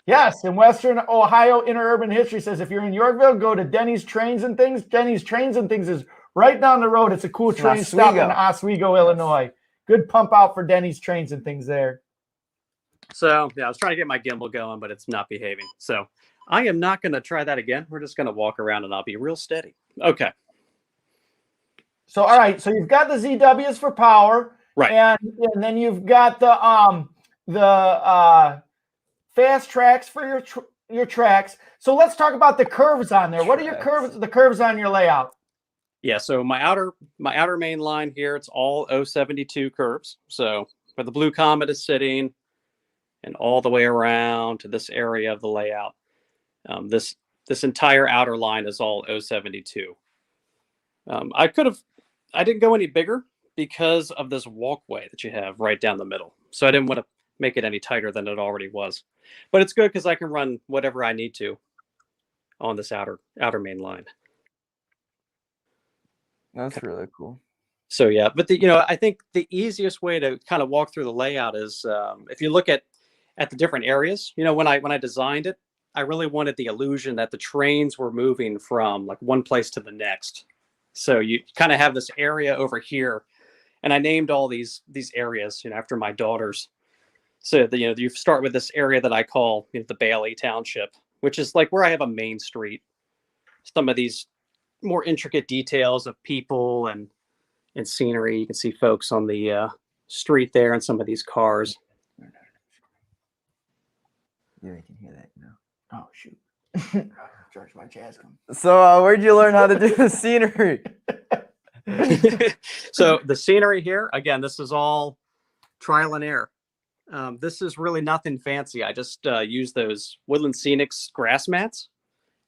Yes, in Western Ohio, interurban history says if you're in Yorkville, go to Denny's Trains and Things. Denny's Trains and Things is right down the road. It's a cool train stop in Oswego, Illinois. Good pump out for Denny's Trains and Things there. So, yeah, I was trying to get my gimbal going, but it's not behaving. So I am not going to try that again. We're just going to walk around and I'll be real steady. Okay. So, all right. So you've got the ZWs for power. Right. And then you've got the fast tracks for your tracks. So let's talk about the curves on there. What are your curves? The curves on your layout? Yeah, so my outer main line here, it's all 072 curves. So where the Blue Comet is sitting and all the way around to this area of the layout, this entire outer line is all 072. I didn't go any bigger because of this walkway that you have right down the middle. So I didn't want to make it any tighter than it already was. But it's good because I can run whatever I need to on this outer main line. That's really cool. So yeah, but I think the easiest way to kind of walk through the layout is if you look at the different areas. When I designed it, I really wanted the illusion that the trains were moving from like one place to the next. So you kind of have this area over here, and I named all these areas after my daughters. So you start with this area that I call the Bailey Township, which is like where I have a main street. Some of these more intricate details of people and scenery. You can see folks on the street there and some of these cars. Yeah, I can hear that now. Oh, shoot. George, my jazz come. So where'd you learn how to do the scenery? So the scenery here, again, this is all trial and error. This is really nothing fancy. I just used those Woodland Scenics grass mats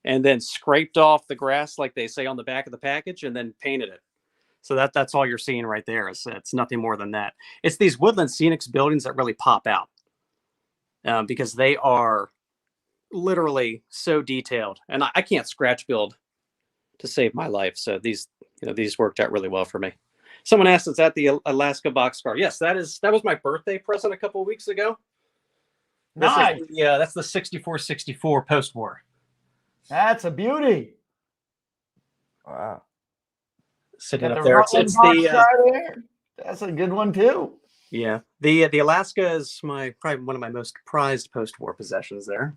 and then scraped off the grass like they say on the back of the package and then painted it. So that's all you're seeing right there. It's nothing more than that. It's these Woodland Scenics buildings that really pop out because they are literally so detailed. And I can't scratch build to save my life. So these worked out really well for me. Someone asked, is that the Alaska boxcar? Yes, that was my birthday present a couple of weeks ago. Nice. That's the 6464 post-war. That's a beauty. Wow. Sitting up there. It's the that's a good one too. Yeah. The Alaska is probably one of my most prized post-war possessions there.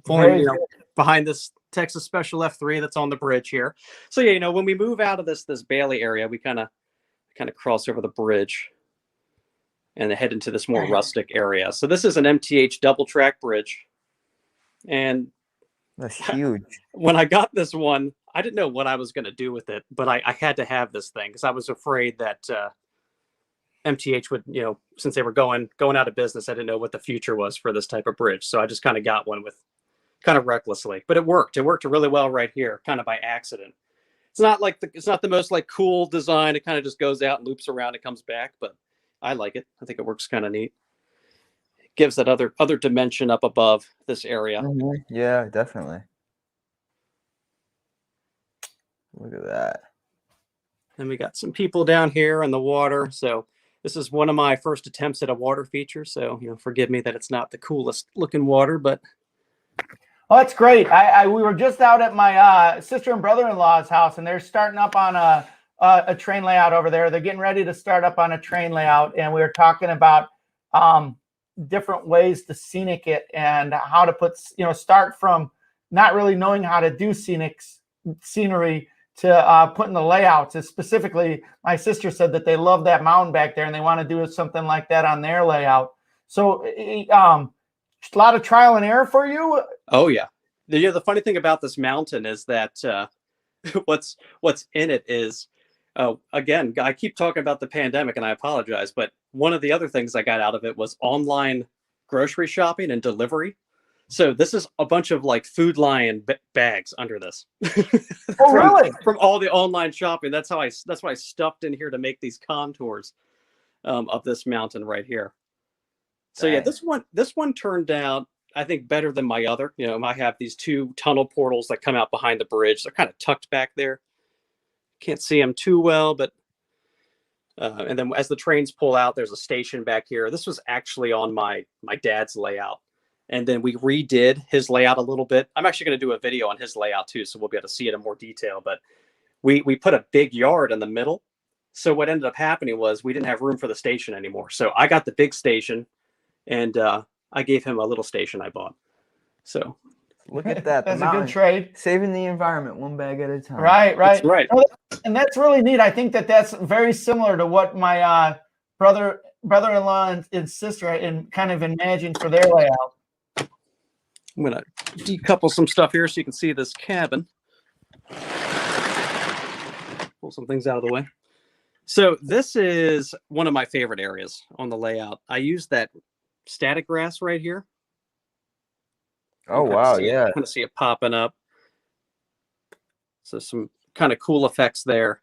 Behind this Texas Special F3 that's on the bridge here. So yeah, when we move out of this Bailey area, we kind of cross over the bridge and head into this more rustic area. So this is an MTH double track bridge. And that's huge. When I got this one, I didn't know what I was going to do with it, but I had to have this thing because I was afraid that MTH would, since they were going out of business, I didn't know what the future was for this type of bridge. So I just kind of got one with kind of recklessly, but it worked. It worked really well right here, kind of by accident. It's not the most cool design. It kind of just goes out and loops around and comes back, but I like it. I think it works kind of neat. It gives that other dimension up above this area. Mm-hmm. Yeah, definitely. Look at that. Then we got some people down here in the water. So this is one of my first attempts at a water feature. So, forgive me that it's not the coolest looking water, but. Oh, that's great. We were just out at my sister and brother-in-law's house, and they're starting up on a train layout over there. They're getting ready to start up on a train layout, and we were talking about different ways to scenic it and how to start from not really knowing how to do scenery to putting the layouts. And specifically, my sister said that they love that mountain back there, and they want to do something like that on their layout. So a lot of trial and error for you. Oh yeah. The funny thing about this mountain is that what's in it is, again, I keep talking about the pandemic and I apologize, but one of the other things I got out of it was online grocery shopping and delivery. So this is a bunch of like Food Lion bags under this. Oh, really? From all the online shopping. That's what I stuffed in here to make these contours of this mountain right here. So yeah, this one turned out, I think, better than my other. You know, I have these 2 tunnel portals that come out behind the bridge. They're kind of tucked back there. Can't see them too well, but and then as the trains pull out, there's a station back here. This was actually on my dad's layout. And then we redid his layout a little bit. I'm actually going to do a video on his layout too, so we'll be able to see it in more detail. But we put a big yard in the middle. So what ended up happening was we didn't have room for the station anymore. So I got the big station, and I gave him a little station I bought. So look at that. That's a good trade. Saving the environment one bag at a time. Right. That's right. And that's really neat. I think that that's very similar to what my brother-in-law and sister kind of imagined for their layout. I'm going to decouple some stuff here so you can see this cabin. Pull some things out of the way. So this is one of my favorite areas on the layout. I use that static grass right here. Oh, wow. Yeah. Kind of see it popping up. So some kind of cool effects there.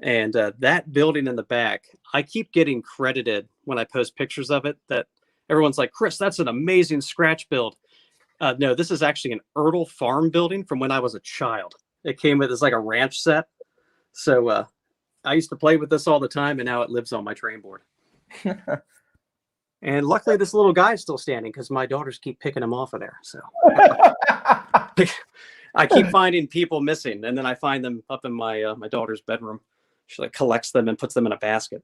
And that building in the back, I keep getting credited when I post pictures of it that everyone's like, Chris, that's an amazing scratch build. No, this is actually an Ertl farm building from when I was a child. It came with, it's like a ranch set. So I used to play with this all the time, and now it lives on my train board. And luckily, this little guy is still standing because my daughters keep picking him off of there. So I keep finding people missing, and then I find them up in my my daughter's bedroom. She like collects them and puts them in a basket.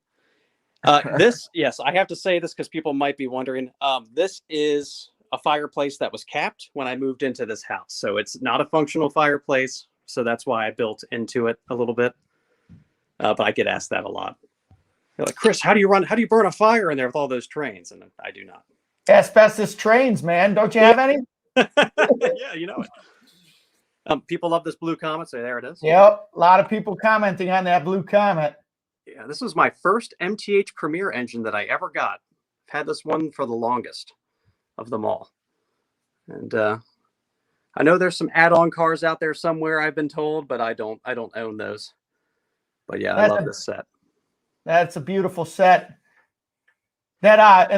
Yes, I have to say this because people might be wondering. This is a fireplace that was capped when I moved into this house. So it's not a functional fireplace. So that's why I built into it a little bit. But I get asked that a lot. They're like, Chris, how do you burn a fire in there with all those trains? And I do not. Asbestos trains, man. Don't you have any? Yeah, you know it. People love this blue Comet. So there it is. Yep. A lot of people commenting on that blue Comet. Yeah, this was my first MTH Premier engine that I ever got. I've had this one for the longest of them all. And I know there's some add-on cars out there somewhere, I've been told, but I don't own those. But yeah, I love this set. That's a beautiful set. That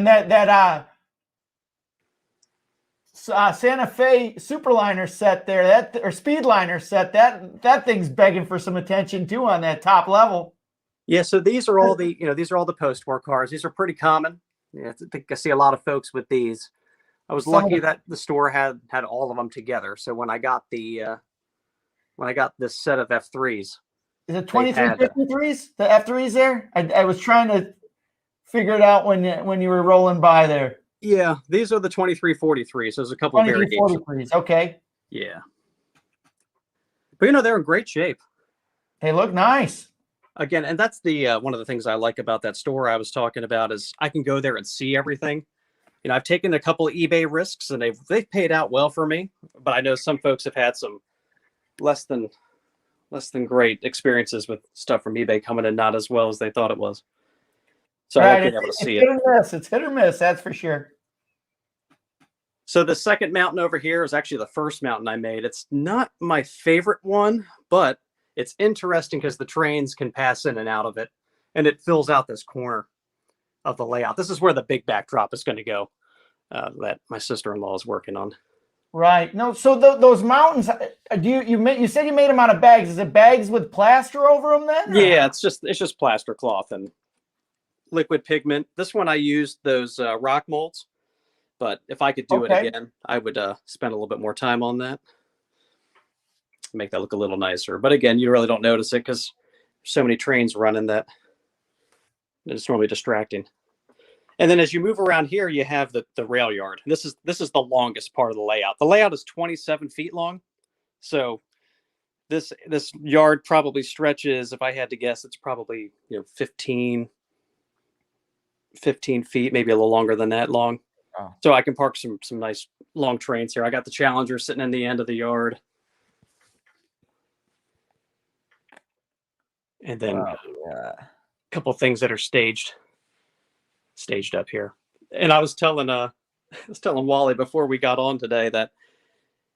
Santa Fe Superliner set there, or Speedliner set, that thing's begging for some attention too on that top level. Yeah, so these are all the post-war cars. These are pretty common. Yeah, I think I see a lot of folks with these. I was lucky that the store had all of them together. So when I got this set of F3s. Is it 2353s? The F3s there? I was trying to figure it out when you were rolling by there. Yeah, these are the 2343s. There's a couple of variations. Okay. Yeah. But they're in great shape. They look nice. Again, and that's the one of the things I like about that store I was talking about is I can go there and see everything. I've taken a couple of eBay risks and they've paid out well for me, but I know some folks have had some less than great experiences with stuff from eBay coming in not as well as they thought it was. So I like being able to see it. It's hit or miss, that's for sure. So the second mountain over here is actually the first mountain I made. It's not my favorite one, but it's interesting because the trains can pass in and out of it, and it fills out this corner of the layout. This is where the big backdrop is going to go that my sister-in-law is working on. Right. No, so those mountains, you said you made them out of bags. Is it bags with plaster over them then? Yeah, it's just plaster cloth and liquid pigment. This one I used those rock molds, but if I could do it again, I would spend a little bit more time on that. Make that look a little nicer. But again, you really don't notice it because there's so many trains running that it's normally distracting. And then as you move around here, you have the rail yard. This is the longest part of the layout. The layout is 27 feet long. So this yard probably stretches, if I had to guess, it's probably 15 feet, maybe a little longer than that long. Oh. So I can park some nice long trains here. I got the Challenger sitting in the end of the yard. And then a couple things that are staged up here. And I was telling was telling Wally before we got on today that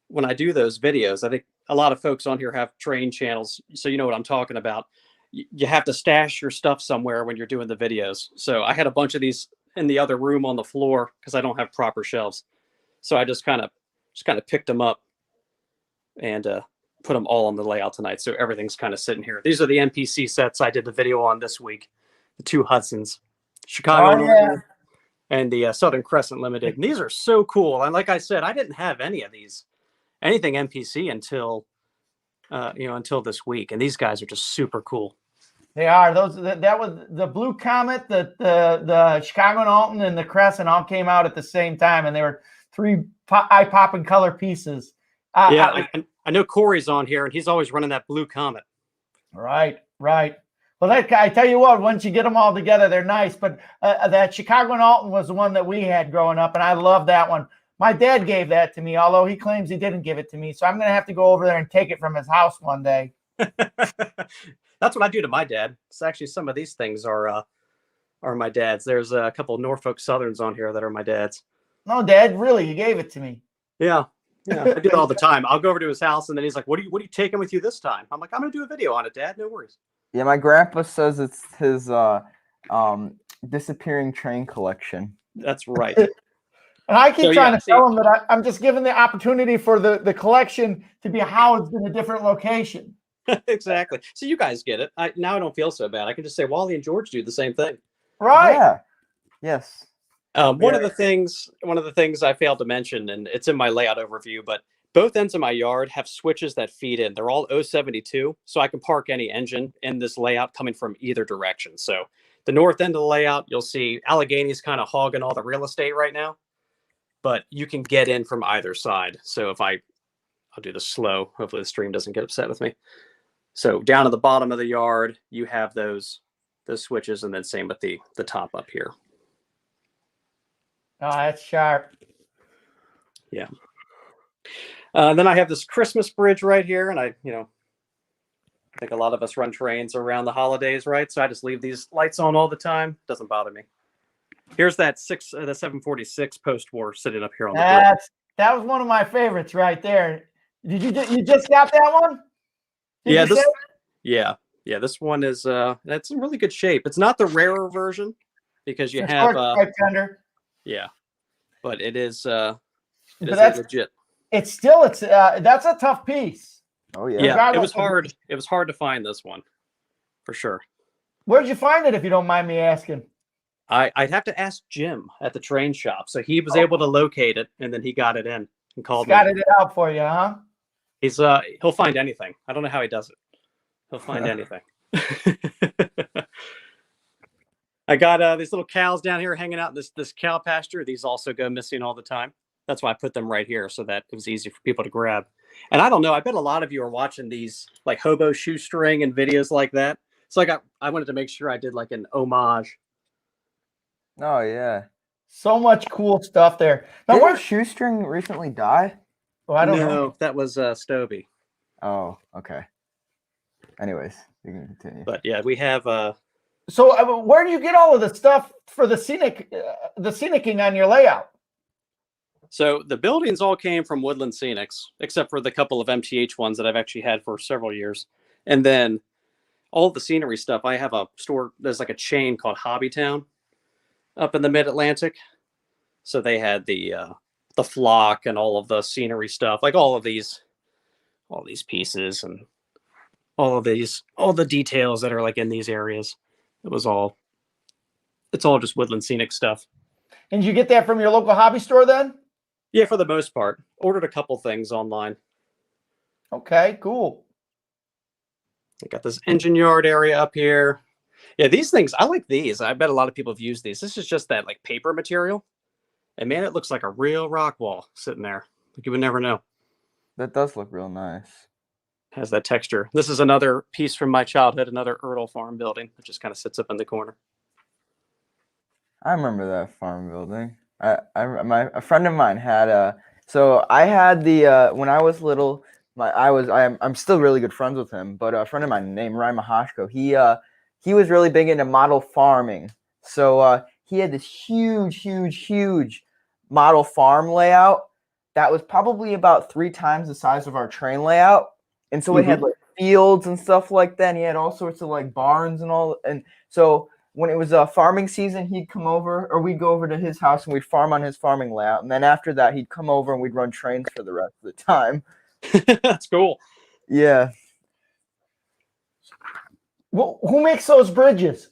when I do those videos, I think a lot of folks on here have train channels, so you know what I'm talking about. You have to stash your stuff somewhere when you're doing the videos. So I had a bunch of these in the other room on the floor because I don't have proper shelves. So I just kind of picked them up and put them all on the layout tonight. So everything's kind of sitting here. These are the NPC sets I did the video on this week. The 2 Hudsons, Chicago Northern and the Southern Crescent Limited. And these are so cool. And like I said, I didn't have anything NPC until this week. And these guys are just super cool. They are. That was the Blue Comet, the Chicago and Alton, and the Crescent all came out at the same time, and they were 3 eye-popping color pieces. I know Corey's on here, and he's always running that Blue Comet. Right. Well, I tell you what, once you get them all together, they're nice. But that Chicago and Alton was the one that we had growing up, and I love that one. My dad gave that to me, although he claims he didn't give it to me. So I'm going to have to go over there and take it from his house one day. That's what I do to my dad. It's actually some of these things are my dad's. There's a couple of Norfolk Southerns on here that are my dad's. No, Dad, really, you gave it to me. Yeah, I do it all the time. I'll go over to his house, and then he's like, "What are you taking with you this time?" I'm like, "I'm gonna do a video on it, Dad. No worries." Yeah, my grandpa says it's his disappearing train collection. That's right. And I keep trying to tell him that I'm just giving the opportunity for the collection to be housed in a different location. Exactly. So you guys get it. Now I don't feel so bad. I can just say Wally and George do the same thing. Right. Yeah. Yes. One of the things I failed to mention, and it's in my layout overview, but both ends of my yard have switches that feed in. They're all 072, so I can park any engine in this layout coming from either direction. So the north end of the layout, you'll see Allegheny's kind of hogging all the real estate right now, but you can get in from either side. So if I'll do this slow. Hopefully the stream doesn't get upset with me. So down at the bottom of the yard, you have those switches, and then same with the top up here. Oh, that's sharp. Yeah. Then I have this Christmas bridge right here, and I think a lot of us run trains around the holidays, right? So I just leave these lights on all the time. Doesn't bother me. Here's that the 746 post-war sitting up here on the bridge. That was one of my favorites right there. Did you just got that one? This one is that's in really good shape. It's not the rarer version because you have tender. Yeah, but it is legit. That's a tough piece. Oh yeah. Yeah, it was hard. It was hard to find this one, for sure. Where'd you find it, if you don't mind me asking? I'd have to ask Jim at the train shop. So he was able to locate it, and then he got it in and called me. Got it out for you, huh? He'll find anything. I don't know how he does it. He'll find anything. I got these little cows down here hanging out in this cow pasture. These also go missing all the time. That's why I put them right here so that it was easy for people to grab. And I don't know, I bet a lot of you are watching these like hobo shoestring and videos like that. So I wanted to make sure I did like an homage. Oh yeah. So much cool stuff there. Now, Didn't shoestring recently die? Oh, I don't know. That was Stovey. Oh, okay. Anyways, you can continue. But yeah, we have So where do you get all of the stuff for the scenicking on your layout? So the buildings all came from Woodland Scenics, except for the couple of MTH ones that I've actually had for several years. And then all the scenery stuff, I have a store, there's like a chain called Hobbytown up in the Mid-Atlantic. So they had the flock and all of the scenery stuff, like all these pieces and all the details that are like in these areas. It's all just Woodland Scenic stuff. And you get that from your local hobby store then? Yeah, for the most part. Ordered a couple things online. Okay, cool. I got this engine yard area up here. Yeah, these things, I like these. I bet a lot of people have used these. This is just that like paper material. And man, it looks like a real rock wall sitting there. Like you would never know. That does look real nice. Has that texture. This is another piece from my childhood, another Erdl farm building. It just kind of sits up in the corner. I remember that farm building. A friend of mine had so I had the when I was little, I'm still really good friends with him, but a friend of mine named Ryan Mahashko, he was really big into model farming. So he had this huge model farm layout that was probably about 3 times the size of our train layout. And so it had like fields and stuff like that. And he had all sorts of like barns and all. And so when it was farming season, he'd come over, or we'd go over to his house and we'd farm on his farming layout. And then after that, he'd come over and we'd run trains for the rest of the time. That's cool. Yeah. Well, who makes those bridges?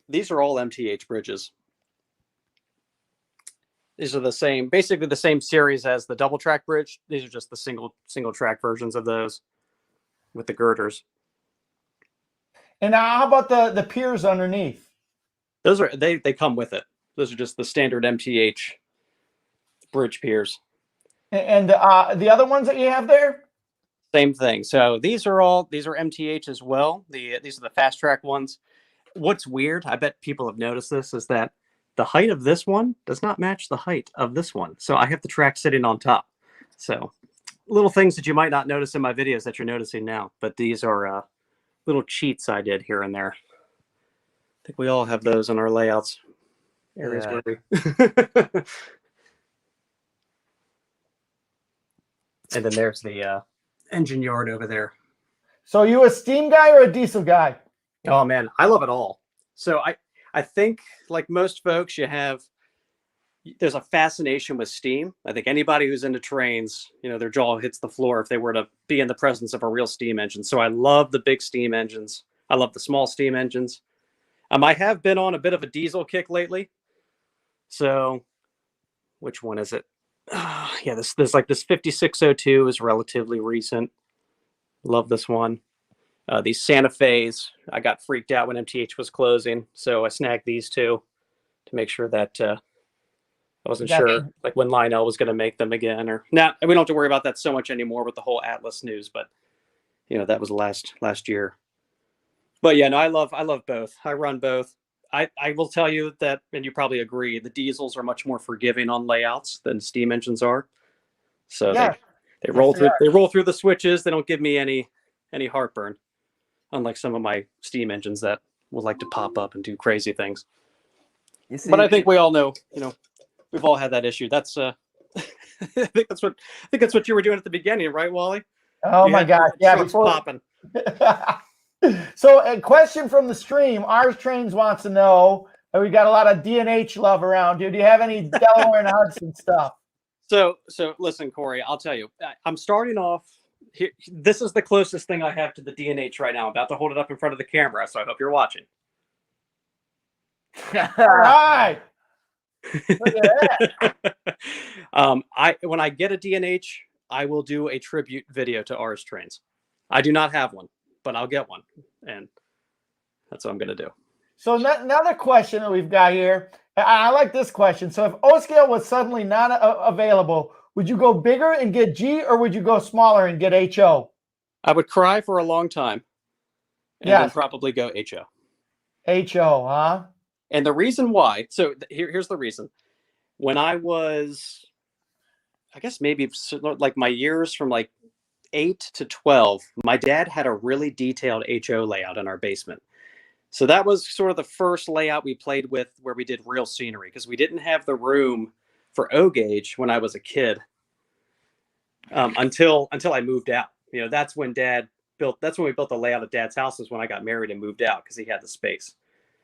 These are all MTH bridges. These are the same, basically the same series as the double track bridge. These are just the single track versions of those with the girders. And how about the piers underneath? Those are they come with it. Those are just the standard MTH bridge piers. And the other ones that you have there? Same thing. So these are MTH as well. These are the fast track ones. What's weird, I bet people have noticed this, is that the height of this one does not match the height of this one. So I have the track sitting on top. So little things that you might not notice in my videos that you're noticing now, but these are little cheats I did here and there. I think we all have those in our layouts. Areas where we... And then there's the engine yard over there. So are you a steam guy or a diesel guy? Oh man, I love it all. So I think, like most folks, there's a fascination with steam. I think anybody who's into trains, their jaw hits the floor if they were to be in the presence of a real steam engine. So I love the big steam engines. I love the small steam engines. I have been on a bit of a diesel kick lately. So which one is it? Yeah, this 5602 is relatively recent. Love this one. These Santa Fe's, I got freaked out when MTH was closing, so I snagged these two to make sure that I wasn't sure like when Lionel was going to make them again, or now we don't have to worry about that so much anymore with the whole Atlas news. But that was last year. But yeah, no, I love both. I run both. I will tell you that, and you probably agree, the diesels are much more forgiving on layouts than steam engines are. So yeah. they roll through the switches. They don't give me any heartburn, unlike some of my steam engines that will like to pop up and do crazy things. But I think we all know, we've all had that issue. That's I think that's what you were doing at the beginning, right, Wally? Oh my God! Yeah, before popping. So a question from the stream. Ours Trains wants to know. We got a lot of D&H love around, dude. Do you have any Delaware and Hudson stuff? So listen, Corey, I'll tell you. I'm starting off here. This is the closest thing I have to the D&H right now. I'm about to hold it up in front of the camera, so I hope you're watching. All right. Look at that. When I get a D&H, I will do a tribute video to ours Trains. I do not have one, but I'll get one, and that's what I'm going to do. So another question that we've got here, I like this question. So if O-scale was suddenly not available, would you go bigger and get G, or would you go smaller and get HO? I would cry for a long time, and then probably go HO. HO, huh? And the reason why, so here's the reason. When I was, I guess maybe like my years from like 8 to 12, my dad had a really detailed HO layout in our basement. So that was sort of the first layout we played with where we did real scenery, because we didn't have the room for O gauge when I was a kid until I moved out. That's when we built the layout of Dad's house, is when I got married and moved out, because he had the space.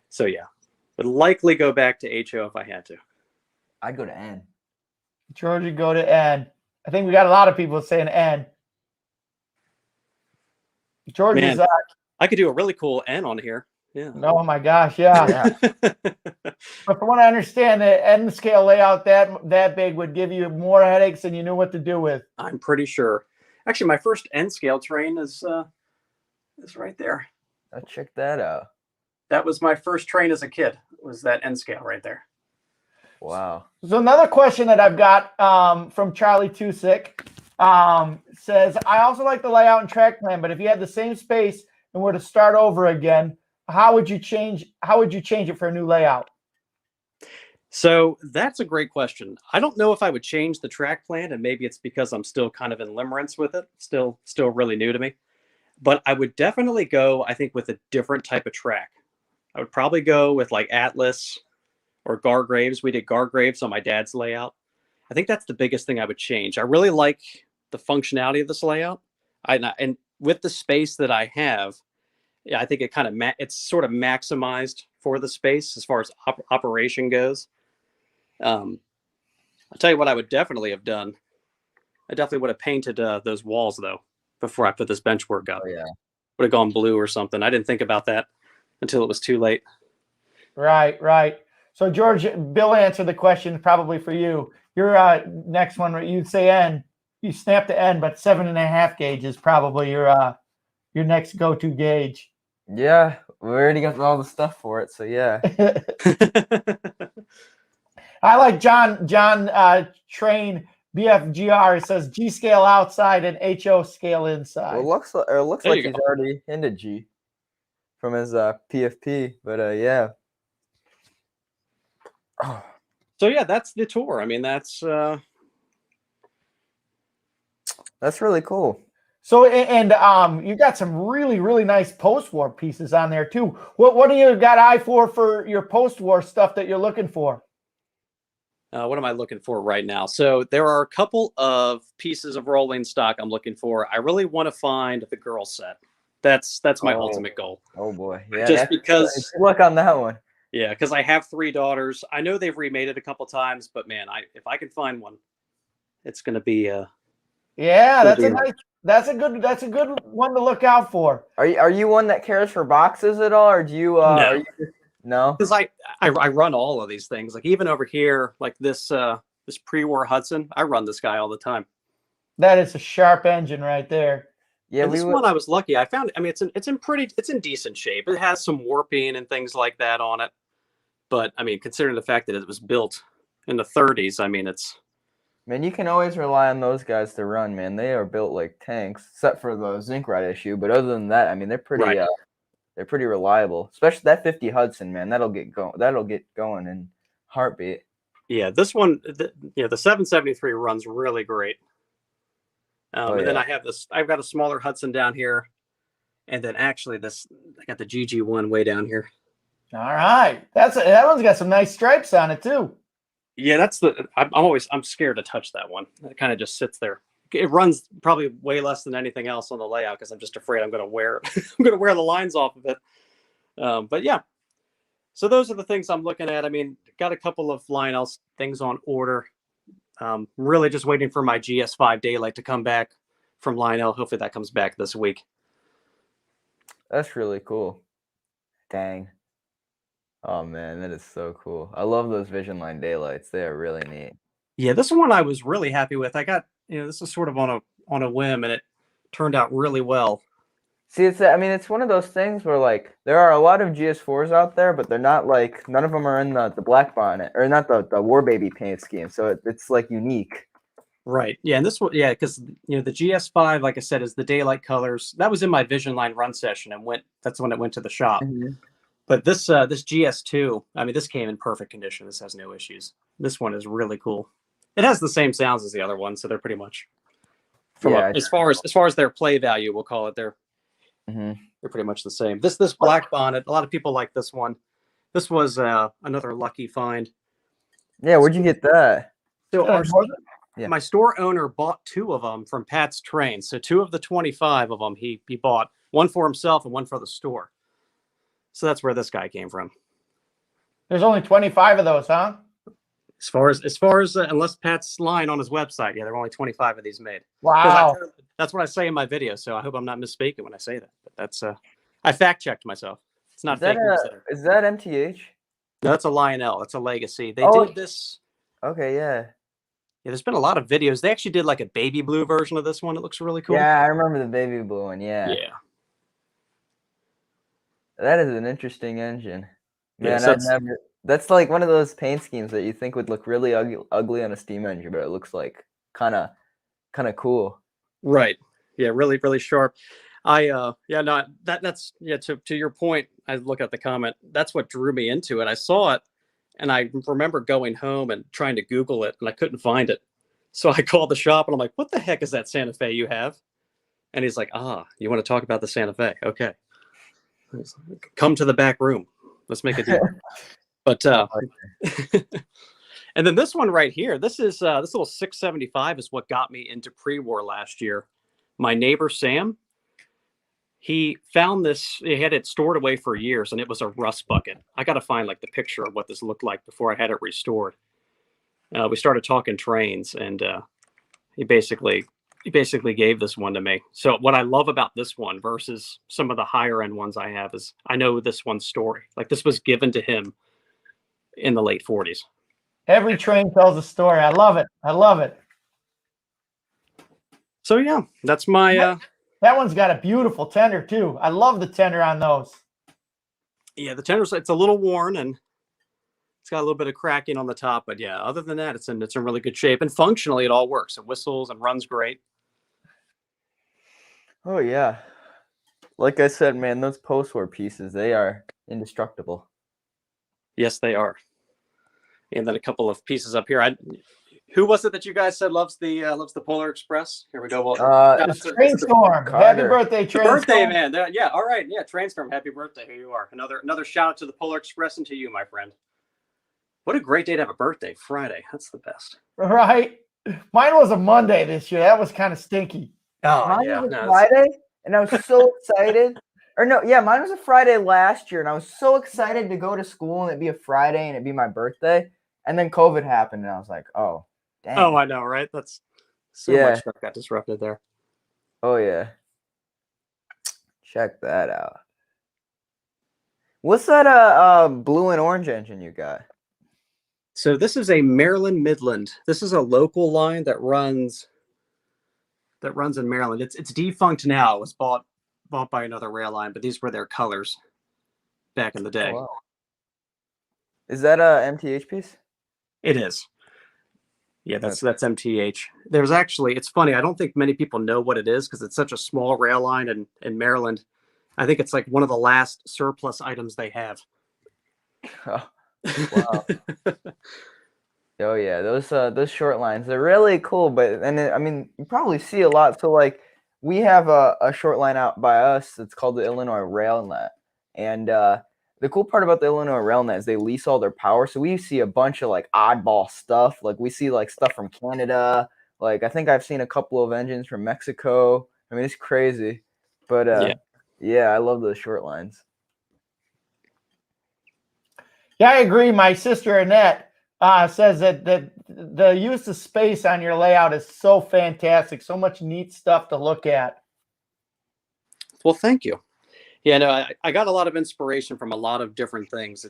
So yeah, would likely go back to HO if I had to. I'd go to N. George would go to N. I think we got a lot of people saying N. George is I could do a really cool N on here. Yeah. Oh my gosh, yeah. But from what I understand, the N scale layout that big would give you more headaches than you knew what to do with. I'm pretty sure. Actually, my first N scale train is right there. I'll check that out. That was my first train as a kid, was that N scale right there. Wow. So another question that I've got from Charlie Tusick says, I also like the layout and track plan, but if you had the same space and were to start over again, how would you change it for a new layout? So that's a great question. I don't know if I would change the track plan, and maybe it's because I'm still kind of in limerence with it, still really new to me. But I would definitely go, I think, with a different type of track. I would probably go with like Atlas or Gargraves. We did Gargraves on my dad's layout. I think that's the biggest thing I would change. I really like the functionality of this layout. And with the space that I have, yeah, I think it kind of it's sort of maximized for the space as far as operation goes. I'll tell you what I would definitely have done. I definitely would have painted those walls though before I put this benchwork up. Oh yeah. Would have gone blue or something. I didn't think about that until it was too late. Right, right. So George, Bill answered the question probably for you. Your next one, you'd say N. You snap to N, but 7.5 gauge is probably your next go-to gauge. Yeah, we already got all the stuff for it, so yeah. I like John Train BFGR. It says G scale outside and HO scale inside. Well, it looks like he's already into G from his PFP, but yeah. So yeah, that's the tour. I mean, that's really cool. So and you got some really, really nice post-war pieces on there too. What do you got eye for your post-war stuff that you're looking for? What am I looking for right now? So there are a couple of pieces of rolling stock I'm looking for. I really want to find the girl set. That's my ultimate goal. Oh boy, yeah. Just because good luck on that one. Yeah, because I have 3 daughters. I know they've remade it a couple times, but man, if I can find one, it's going to be yeah, that's a good one to look out for. Are you one that cares for boxes at all, or do you? No, because I run all of these things. Like even over here, like this pre-war Hudson, I run this guy all the time. That is a sharp engine right there. Yeah, this one I was lucky. I found. I mean, it's in decent shape. It has some warping and things like that on it. But I mean, considering the fact that it was built in the 30s, I mean, man, you can always rely on those guys to run, man. They are built like tanks, except for the zinc rod issue. But other than that, I mean, they're pretty reliable. Especially that 50 Hudson, man. That'll get going in heartbeat. Yeah, this one, the 773 runs really great. And then I've got a smaller Hudson down here, and then actually I got the GG1 way down here. All right, that one's got some nice stripes on it too. Yeah, I'm scared to touch that one. It kind of just sits there. It runs probably way less than anything else on the layout because I'm just afraid I'm going to wear it. I'm going to wear the lines off of it. But yeah, so those are the things I'm looking at. I mean, got a couple of Lionel things on order. Really just waiting for my GS5 Daylight to come back from Lionel. Hopefully that comes back this week. That's really cool. Dang. Oh man, that is so cool. I love those Vision Line Daylights. They are really neat. Yeah, this one I was really happy with. I got, this is sort of on a whim, and it turned out really well. See, it's one of those things where like there are a lot of GS4s out there, but they're not like none of them are in the black bonnet or not the War Baby paint scheme. So it's like unique. Right. Yeah, and this one, yeah, because the GS5, like I said, is the daylight colors. That was in my Vision Line run session, and that's when it went to the shop. Mm-hmm. But this GS2, I mean, this came in perfect condition. This has no issues. This one is really cool. It has the same sounds as the other one, so they're pretty much as far as their play value, we'll call it. They're pretty much the same. This black bonnet, a lot of people like this one. This was another lucky find. Yeah, where'd you get that? So my store owner bought 2 of them from Pat's Trains. So 2 of the 25 of them he bought, one for himself and one for the store. So that's where this guy came from. There's only 25 of those, huh? As far as unless Pat's lying on his website, yeah, there are only 25 of these made. Wow. That's what I say in my video, so I hope I'm not misspeaking when I say that. But that's I fact checked myself. It's not fake news there. Is that MTH? No, that's a Lionel. It's a Legacy. They did this. Okay, yeah. Yeah, there's been a lot of videos. They actually did like a baby blue version of this one. It looks really cool. Yeah, I remember the baby blue one. Yeah. Yeah. That is an interesting engine. Man, yeah, that's like one of those paint schemes that you think would look really ugly on a steam engine, but it looks like kind of cool. Right. Yeah, really, really sharp. To your point, I look at the comment. That's what drew me into it. I saw it, and I remember going home and trying to Google it, and I couldn't find it. So I called the shop, and I'm like, "What the heck is that Santa Fe you have?" And he's like, "You want to talk about the Santa Fe? Okay. Come to the back room. Let's make a deal." But And then this one right here, this is this little 675 is what got me into pre-war last year. My neighbor Sam, he found this. He had it stored away for years, and it was a rust bucket. I got to find like the picture of what this looked like before I had it restored. We started talking trains, and he basically gave this one to me. So what I love about this one versus some of the higher end ones I have is I know this one's story. Like this was given to him in the late 40s. Every train tells a story. I love it. I love it. So yeah, that's my that one's got a beautiful tender too. I love the tender on those. Yeah, the tender's it's a little worn and it's got a little bit of cracking on the top, but yeah, other than that, it's in really good shape, and functionally it all works. It whistles and runs great. Oh yeah, like I said, man, those post-war pieces, they are indestructible. Yes, they are. And then a couple of pieces up here. Who was it that you guys said loves the Polar Express? Here we go. Well, Trainstorm. Happy birthday, Trainstorm. Birthday, man. Yeah, all right. Yeah, Trainstorm. Happy birthday. Here you are. Another shout out to the Polar Express and to you, my friend. What a great day to have a birthday. Friday. That's the best. Right. Mine was a Monday this year. That was kind of stinky. Oh, mine yeah. was Friday, and I was so excited. Or no, yeah, mine was a Friday last year, and I was so excited to go to school and it'd be a Friday and it'd be my birthday. And then COVID happened, and I was like, oh, dang. Oh, I know, right? That's so much stuff got disrupted there. Oh, yeah. Check that out. What's that blue and orange engine you got? So this is a Maryland Midland. This is a local line that runs in Maryland. It's defunct now. It was bought by another rail line, but these were their colors back in the day. Oh, wow. Is that a MTH piece? It is. Yeah, that's MTH. There's actually, it's funny, I don't think many people know what it is because it's such a small rail line in Maryland. I think it's like one of the last surplus items they have. Oh, wow. Oh yeah, those short lines, they're really cool, but I mean, you probably see a lot. So like we have a short line out by us. It's called the Illinois RailNet, and the cool part about the Illinois RailNet is they lease all their power. So we see a bunch of like oddball stuff. Like we see like stuff from Canada. Like I think I've seen a couple of engines from Mexico. I mean, it's crazy. But yeah, I love those short lines. Yeah, I agree. My sister Annette says that the use of space on your layout is so fantastic. So much neat stuff to look at. Well, thank you. Yeah, no, I got a lot of inspiration from a lot of different things.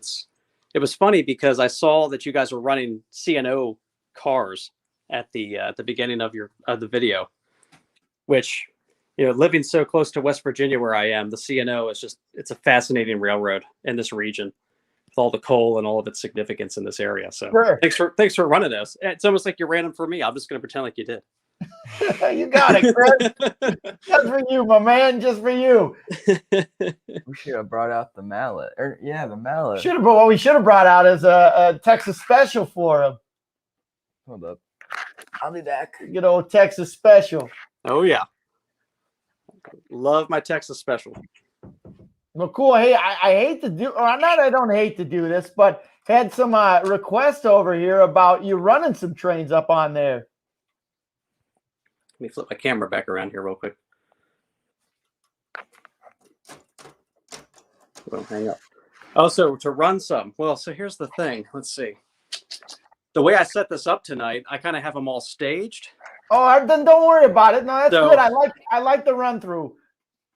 It was funny because I saw that you guys were running C&O cars at the beginning of the video, which, you know, living so close to West Virginia where I am, the C&O is it's a fascinating railroad in this region with all the coal and all of its significance in this area. So sure. Thanks for running those. It's almost like you ran them for me. I'm just going to pretend like you did. You got it, Chris. Just for you, my man. Just for you. We should have brought out the mallet. The mallet. What we should have brought out is a Texas special for him. Hold up. I'll be back. Good old Texas special. Oh yeah. Love my Texas special. Well, cool. Hey, I hate to do, or not, I don't hate to do this, but had some requests over here about you running some trains up on there. Let me flip my camera back around here real quick. Well, hang up. Oh, so to run some. Well, so here's the thing. Let's see. The way I set this up tonight, I kind of have them all staged. Oh, then don't worry about it. No, that's good. I like the run through.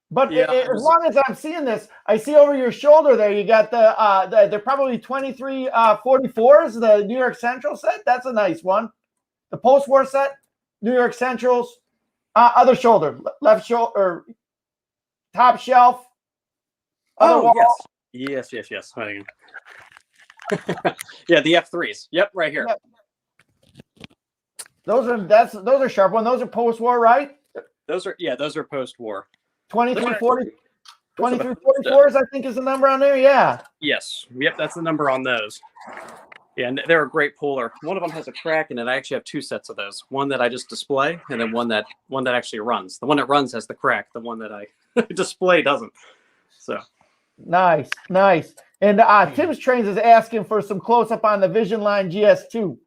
But yeah, as long as I'm seeing this, I see over your shoulder there, you got they're probably 2344s, the New York Central set. That's a nice one. The post-war set, New York Centrals, other shoulder, left shoulder, top shelf. Oh, yes. Hang on. Yeah, the F3s. Yep, right here. Yep. Those are sharp ones. Those are post-war, right? Those are post-war. 2344s, I think, is the number on there. Yeah. Yes. Yep, that's the number on those. Yeah, and they're a great puller. One of them has a crack in it. I actually have two sets of those. One that I just display, and then one that actually runs. The one that runs has the crack. The one that I display doesn't. So. Nice. And Tim's Trains is asking for some close-up on the Vision Line GS2.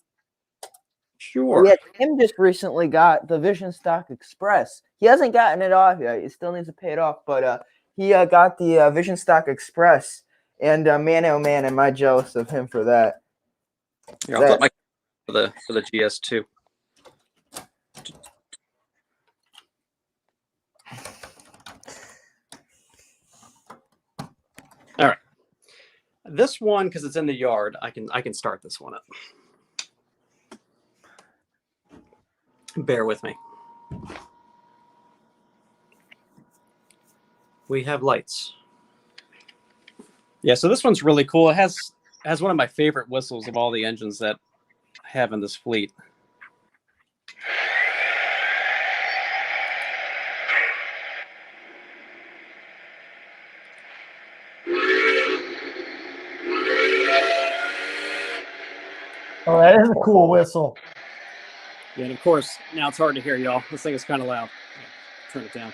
Sure. Yeah, Tim just recently got the Vision Stock Express. He hasn't gotten it off yet. He still needs to pay it off, but he got the Vision Stock Express. And man, oh man, am I jealous of him for that. Here, I'll flip my for the GS2. All right. This one, because it's in the yard, I can start this one up. Bear with me. We have lights. Yeah, so this one's really cool. It has one of my favorite whistles of all the engines that I have in this fleet. Oh, that is a cool whistle. Yeah, and of course, now it's hard to hear y'all. This thing is kind of loud. Yeah, turn it down.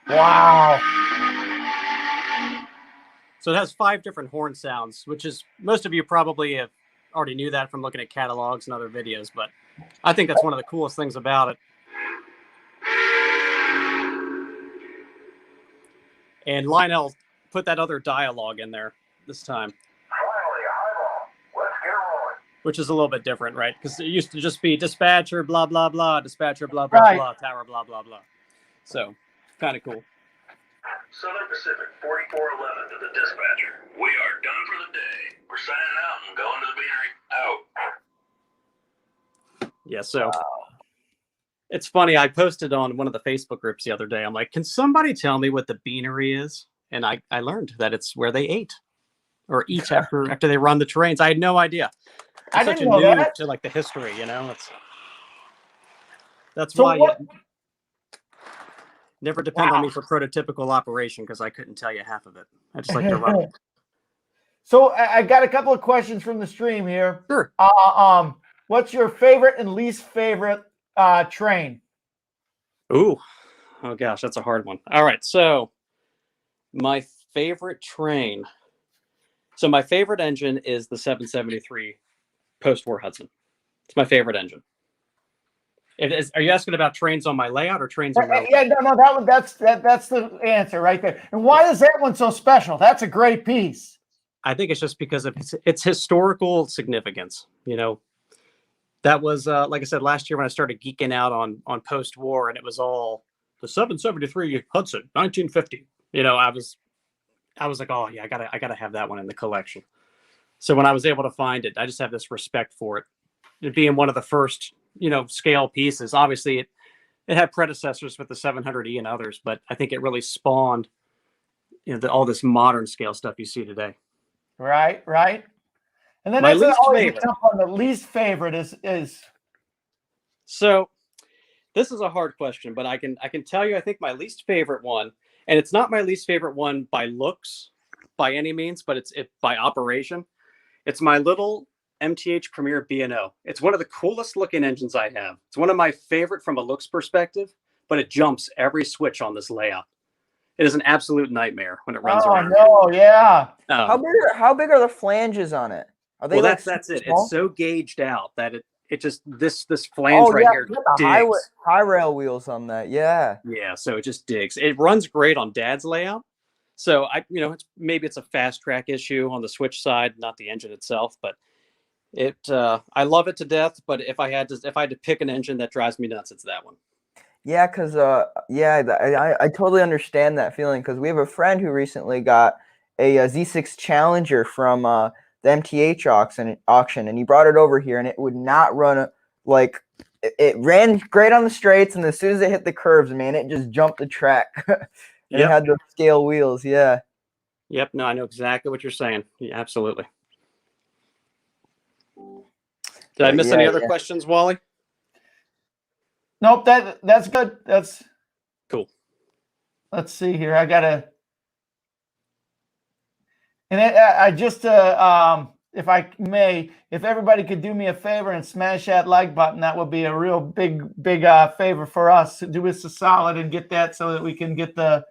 Wow. So it has 5 different horn sounds, which is most of you probably have already knew that from looking at catalogs and other videos, but I think that's one of the coolest things about it. And Lionel put that other dialogue in there this time, which is a little bit different, right? Because it used to just be dispatcher, blah, blah, blah, dispatcher, blah, blah, Right. blah, tower, blah, blah, blah. So kind of cool. Southern Pacific 4411 to the dispatcher. We are done for the day. We're signing out and going to the beanery. Out. Yeah, so it's funny. I posted on one of the Facebook groups the other day. I'm like, can somebody tell me what the beanery is? And I learned that it's where they ate or eat after they run the trains. I had no idea. It's I such didn't a know new that. to like the history, you know. That's So why what- you never depend on Wow. me for prototypical operation, because I couldn't tell you half of it. I just like to run it. So I got a couple of questions from the stream here. Sure. What's your favorite and least favorite train? Ooh, oh gosh, that's a hard one. All right, so my favorite train. So my favorite engine is the 773 post-war Hudson. It's my favorite engine. Are you asking about trains on my layout or trains in railway? Yeah, no, that's the answer right there. And why is that one so special? That's a great piece. I think it's just because of its historical significance. You know, that was like I said last year when I started geeking out on post-war, and it was all the 773 Hudson, 1950. You know, I was like, oh yeah, I gotta have that one in the collection. So when I was able to find it, I just have this respect for it. It being one of the first, you know, scale pieces. Obviously, it had predecessors with the 700E and others, but I think it really spawned, you know, all this modern scale stuff you see today. Right. And then My that's least always favorite. jump on the least favorite is. So this is a hard question, but I can tell you I think my least favorite one, and it's not my least favorite one by looks by any means, but it's by operation. It's my little MTH Premier B&O. It's one of the coolest looking engines I have. It's one of my favorite from a looks perspective, but it jumps every switch on this layout. It is an absolute nightmare when it runs around. Oh no, yeah. How big are the flanges on it? Are they Well, like that's it. small? It's so gauged out that it just this flange right here you got the digs. high rail wheels on that. Yeah. Yeah, so it just digs. It runs great on Dad's layout. So maybe it's a fast track issue on the switch side, not the engine itself, but I love it to death. But if I had to pick an engine that drives me nuts, it's that one. Yeah, because I totally understand that feeling, because we have a friend who recently got a Z6 Challenger from the MTH auction, and he brought it over here, and it would not run it ran great on the straights, and as soon as it hit the curves, man, it just jumped the track. And it had the scale wheels, yeah. Yep, no, I know exactly what you're saying. Yeah, absolutely. Did I miss any other questions, Wally? Nope, that's good. That's cool. Let's see here. I gotta, and I just if I may, if everybody could do me a favor and smash that like button, that would be a real big favor for us. Do us a solid and get that so that we can get the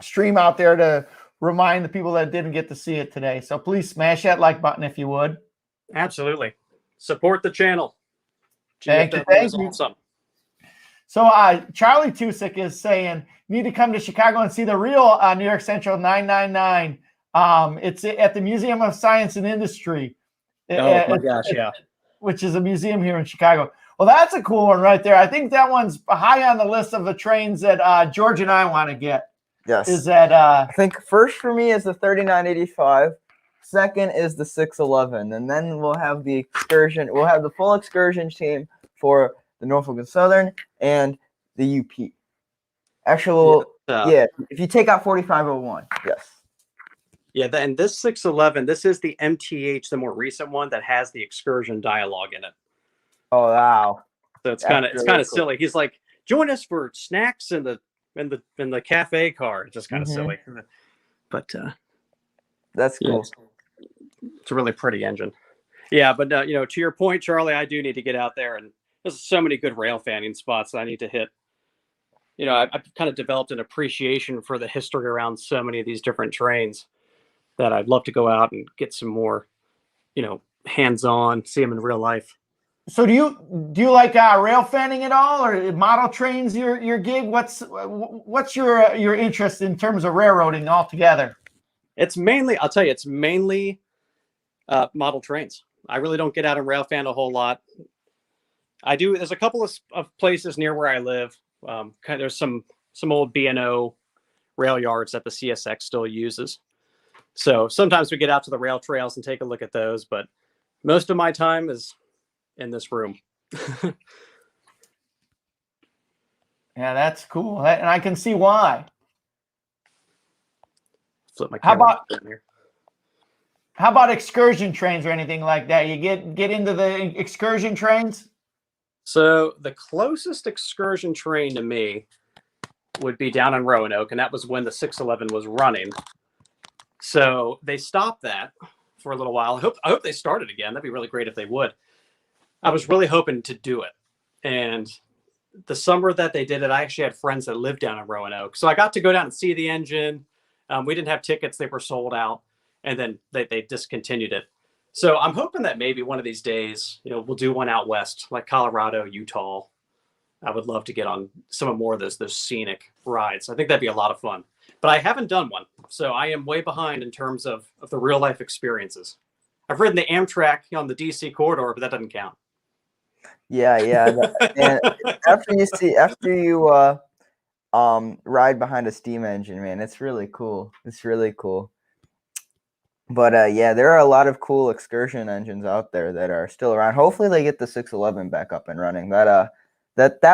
stream out there to remind the people that didn't get to see it today. So please smash that like button if you would. Absolutely. Support the channel. Thank you. Awesome. So Charlie Tusick is saying, need to come to Chicago and see the real New York Central 999. It's at the Museum of Science and Industry. Oh my gosh, yeah. Which is a museum here in Chicago. Well, that's a cool one right there. I think that one's high on the list of the trains that George and I want to get. Yes. Is that I think first for me is the 3985. Second is the 611, and then we'll have the excursion. We'll have the full excursion team for the Norfolk and Southern and the UP. Actually, yeah, if you take out 4501, yes. Yeah, and this 611, this is the MTH, the more recent one that has the excursion dialogue in it. Oh wow! So it's kind of silly. He's like, join us for snacks in the cafe car. It's just kind of silly, but that's cool. Yeah, it's a really pretty engine. Yeah, but to your point, Charlie, I do need to get out there, and there's so many good rail fanning spots that I need to hit. I've kind of developed an appreciation for the history around so many of these different trains that I'd love to go out and get some more, hands-on, see them in real life. So do you like rail fanning at all, or model trains your gig? What's your interest in terms of railroading altogether? It's mainly model trains. I really don't get out and rail fan a whole lot. I do. There's a couple of places near where I live. There's some old B&O rail yards that the CSX still uses. So sometimes we get out to the rail trails and take a look at those, but most of my time is in this room. Yeah, that's cool. And I can see why. Flip my camera down here. How about excursion trains or anything like that? You get into the excursion trains? So the closest excursion train to me would be down in Roanoke, and that was when the 611 was running. So they stopped that for a little while. I hope they started again. That'd be really great if they would. I was really hoping to do it. And the summer that they did it, I actually had friends that lived down in Roanoke. So I got to go down and see the engine. We didn't have tickets. They were sold out. And then they discontinued it. So I'm hoping that maybe one of these days, we'll do one out west, like Colorado, Utah. I would love to get on some more of those scenic rides. I think that'd be a lot of fun. But I haven't done one. So I am way behind in terms of the real life experiences. I've ridden the Amtrak on the DC corridor, but that doesn't count. Yeah. And after you ride behind a steam engine, man, it's really cool. It's really cool. But there are a lot of cool excursion engines out there that are still around. Hopefully they get the 611 back up and running. That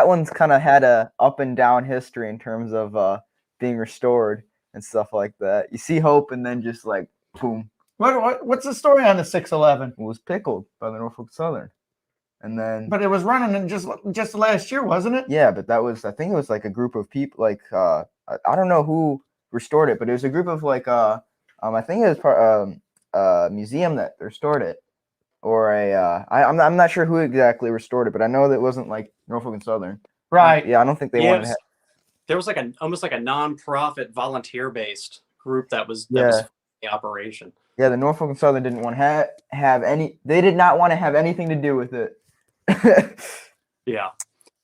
one's kind of had a up and down history in terms of being restored and stuff like that. You see hope and then just like boom. What's the story on the 611? It was pickled by the Norfolk Southern. And then but it was running in just last year, wasn't it? Yeah, but I think it was like a group of people, like I don't know who restored it, but it was a group of like I think it was part a museum that restored it, or I'm not sure who exactly restored it, but I know that it wasn't like Norfolk and Southern. Right. Yeah, I don't think they wanted to there was almost like a non-profit volunteer-based group that was the operation. Yeah, the Norfolk and Southern didn't want to have any. They did not want to have anything to do with it. Yeah.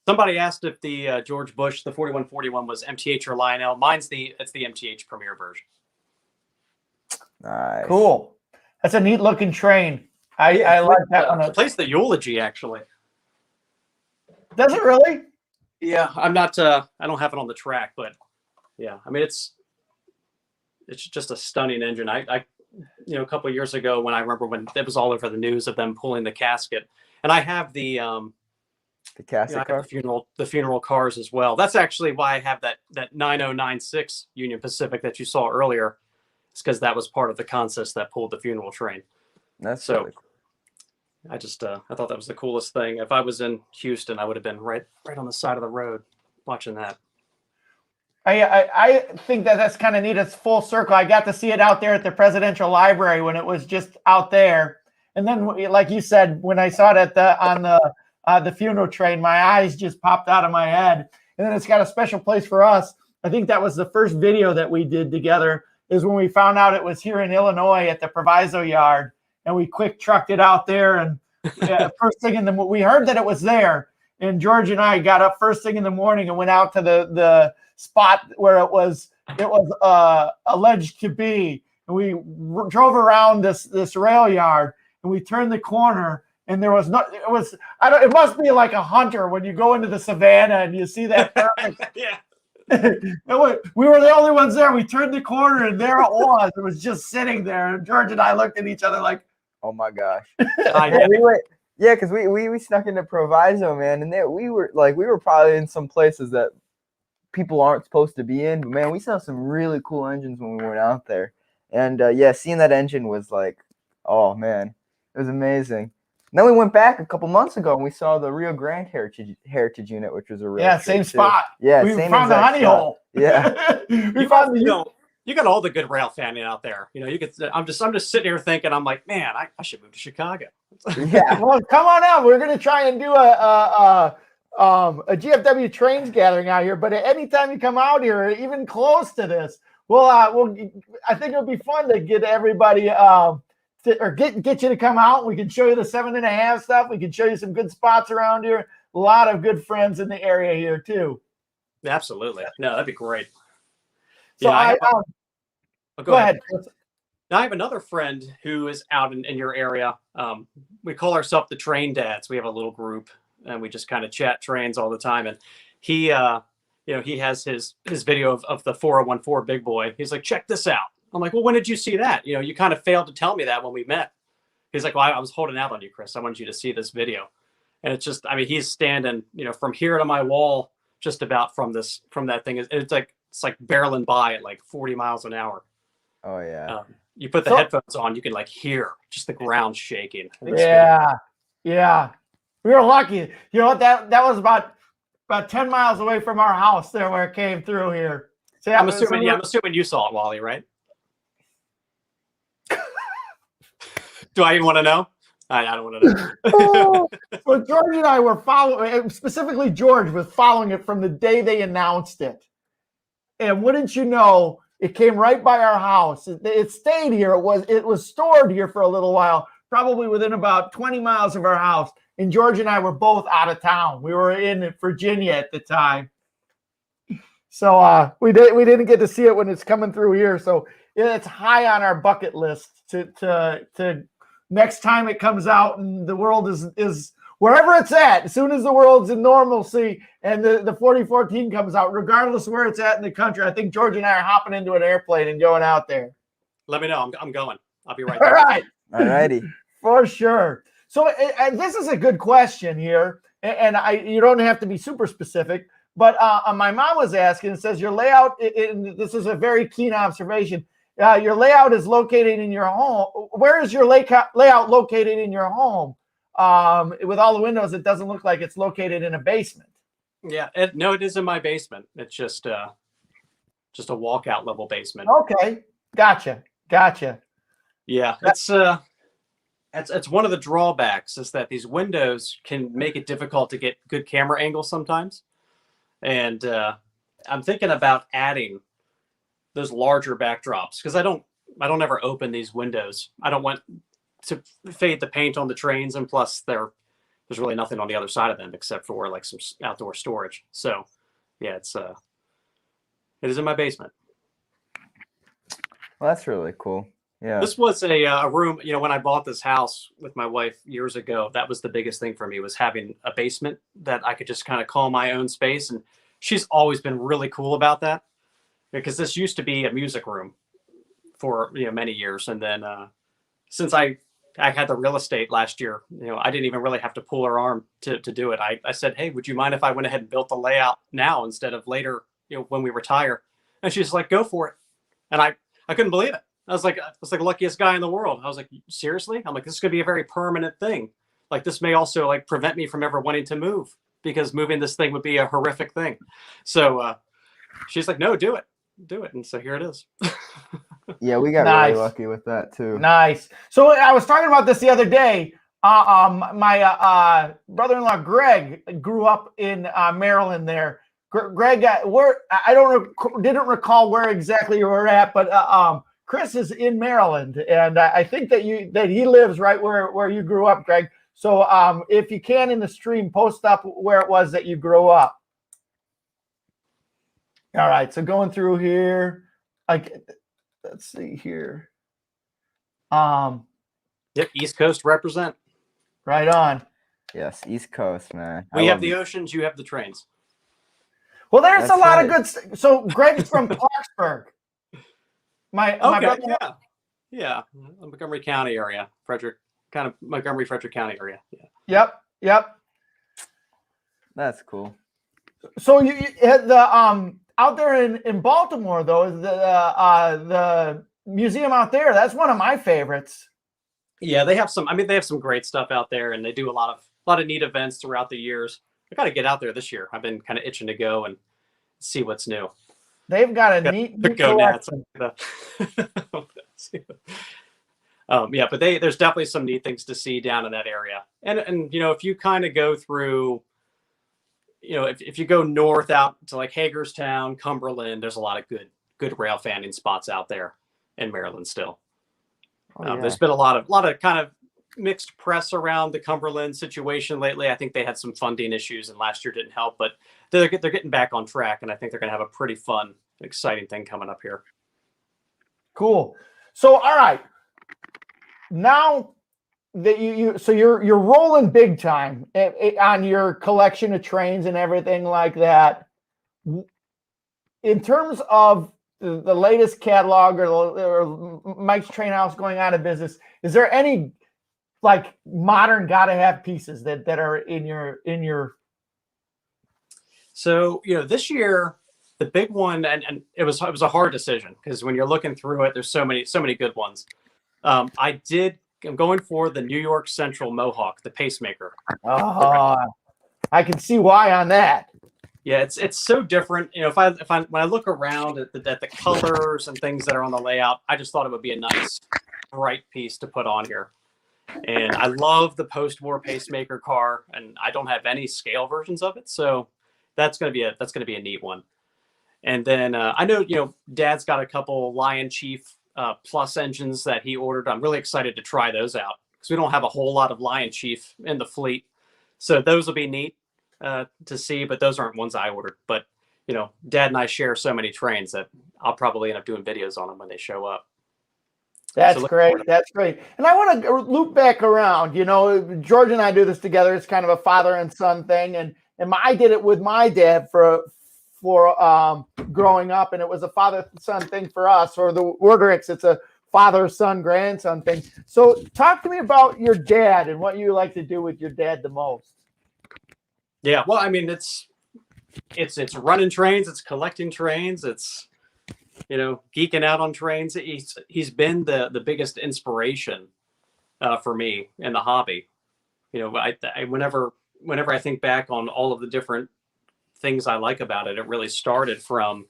Somebody asked if the George Bush, the 4141 was MTH or Lionel. It's the MTH Premier version. Nice. Cool. That's a neat looking train. I like that one. It plays the eulogy, actually. Does it really? Yeah, I'm not. I don't have it on the track, but yeah, I mean it's just a stunning engine. I a couple of years ago when it was all over the news of them pulling the casket, and I have the casket car, the funeral cars as well. That's actually why I have that 9096 Union Pacific that you saw earlier. It's because that was part of the consist that pulled the funeral train. That's so really cool. I thought that was the coolest thing. If I was in Houston, I would have been right on the side of the road watching that. I think that's kind of neat. It's full circle. I got to see it out there at the Presidential Library when it was just out there. And then, like you said, when I saw it on the funeral train, my eyes just popped out of my head. And then it's got a special place for us. I think that was the first video that we did together, is when we found out it was here in Illinois at the Proviso Yard. And we quick trucked it out there. And first thing we heard that it was there. And George and I got up first thing in the morning and went out to the spot where it was alleged to be. And we drove around this rail yard, and we turned the corner, and there was it must be like a hunter when you go into the savannah and you see that perfect. Yeah. We were the only ones there. We turned the corner, and there it was. It was just sitting there. And George and I looked at each other like, oh my gosh. yeah, because we snuck into Proviso, man, and we were probably in some places that people aren't supposed to be in, but man, we saw some really cool engines when we went out there. And seeing that engine was like, oh man, it was amazing. And then we went back a couple months ago and we saw the Rio Grande Heritage Unit, which was a real same spot. Yeah, we same found the honey hole. Yeah. You got all the good rail fanning out there. I'm just sitting here thinking, I'm like, man, I should move to Chicago. Yeah. Well, come on out. We're gonna try and do a GFW Trains gathering out here. But any time you come out here, even close to this, I think it'll be fun to get everybody get you to come out. We can show you the 7.5 stuff. We can show you some good spots around here. A lot of good friends in the area here too. Absolutely. No, that'd be great. So go ahead. Now, I have another friend who is out in your area. We call ourselves the Train Dads. We have a little group, and we just kind of chat trains all the time. And he, he has his video of the 4014 Big Boy. He's like, check this out. I'm like, well, when did you see that? You kind of failed to tell me that when we met. He's like, well, I was holding out on you, Chris. I wanted you to see this video. And it's just, he's standing, from here to my wall, just about from that thing. It's like barreling by at like 40 miles an hour. Oh yeah. You put the headphones on, you can like hear just the ground shaking. Yeah. We were lucky. You know what? That was about 10 miles away from our house there where it came through here. So I'm assuming you saw it, Wally, right? Do I even want to know? I don't want to know. Well, George and I were following, specifically George was following it from the day they announced it. And wouldn't you know, it came right by our house. It stayed here. It was stored here for a little while, probably within about 20 miles of our house. And George and I were both out of town. We were in Virginia at the time. So we didn't get to see it when it's coming through here. So it's high on our bucket list to next time it comes out and the world is wherever it's at. As soon as the world's in normalcy and the 4014 comes out, regardless of where it's at in the country, I think George and I are hopping into an airplane and going out there. Let me know. I'm going. I'll be right there. All right. All righty. For sure. So this is a good question here, and you don't have to be super specific, but my mom was asking, it says your layout, this is a very keen observation, your layout is located in your home. Where is your layout located in your home? With all the windows, it doesn't look like it's located in a basement. Yeah, it is in my basement. It's just a walkout level basement. Okay, gotcha. Yeah, it's one of the drawbacks is that these windows can make it difficult to get good camera angles sometimes. And I'm thinking about adding those larger backdrops because I don't ever open these windows. I don't want to fade the paint on the trains, and plus there's really nothing on the other side of them except for like some outdoor storage. So yeah, it is in my basement. Well, that's really cool. Yeah. This was a room, when I bought this house with my wife years ago, that was the biggest thing for me, was having a basement that I could just kind of call my own space. And she's always been really cool about that because this used to be a music room for many years. And then since I had the real estate last year, I didn't even really have to pull her arm to do it. I said, hey, would you mind if I went ahead and built the layout now instead of later, when we retire? And she's like, go for it. And I couldn't believe it. I was like the luckiest guy in the world. I was like, seriously? I'm like, this is going to be a very permanent thing. Like, this may also like prevent me from ever wanting to move because moving this thing would be a horrific thing. So she's like, no, do it. And so here it is. Yeah, we got Nice. really lucky with that too. Nice. So I was talking about this the other day. My brother-in-law Greg grew up in Maryland. There, Greg, didn't recall where exactly you were at, but Chris is in Maryland, and I think that he lives right where you grew up, Greg. So if you can in the stream, post up where it was that you grew up. All right. So going through here, let's see here. Yep, East Coast represent. Right on. Yes, East Coast, man. We have the oceans, you have the trains. Well, there's That's a lot right. of good. So Greg's from Clarksburg. My brother. Yeah, Montgomery County area, Montgomery, Frederick County area. Yeah. Yep. That's cool. So you the out there in Baltimore though is the museum out there. That's one of my favorites. Yeah, they have some. I mean, they have some great stuff out there, and they do a lot of neat events throughout the years. I got to get out there this year. I've been kind of itching to go and see what's new. They've got a neat collection. Yeah, but there's definitely some neat things to see down in that area. And you know, if you kind of go through, you know, if you go north out to like Hagerstown, Cumberland, there's a lot of good rail fanning spots out there in Maryland still. There's been a lot of kind of mixed press around the Cumberland situation lately. I think they had some funding issues and last year didn't help, but they're getting back on track, and I think they're going to have a pretty fun, exciting thing coming up here. Cool. So all right, now that you're rolling big time on your collection of trains and everything like that. In terms of the latest catalog or Mike's Train House going out of business, is there any like modern gotta have pieces that are in your? So, you know, this year the big one, and it was a hard decision because when you're looking through it, there's so many good ones. I'm going for the New York Central Mohawk, the pacemaker. Oh, I can see why on that. Yeah, it's so different. You know, when I look around at the colors and things that are on the layout, I just thought it would be a nice, bright piece to put on here. And I love the post-war pacemaker car, and I don't have any scale versions of it, so that's gonna be a neat one. And then I know, you know, Dad's got a couple Lion Chief Plus engines that he ordered. I'm really excited to try those out because we don't have a whole lot of Lion Chief in the fleet, so those will be neat to see, but those aren't ones I ordered. But you know, Dad and I share so many trains that I'll probably end up doing videos on them when they show up. That's great. That's great. And I want to loop back around. You know, George and I do this together. It's kind of a father and son thing, and I did it with my dad for growing up, and it was a father-son thing for us. Or the Wordricks, it's a father-son, grandson thing. So talk to me about your dad and what you like to do with your dad the most. Yeah, well, I mean, it's running trains, it's collecting trains, it's, you know, geeking out on trains. He's been the biggest inspiration for me in the hobby. You know, I whenever I think back on all of the different things I like about it, it really started from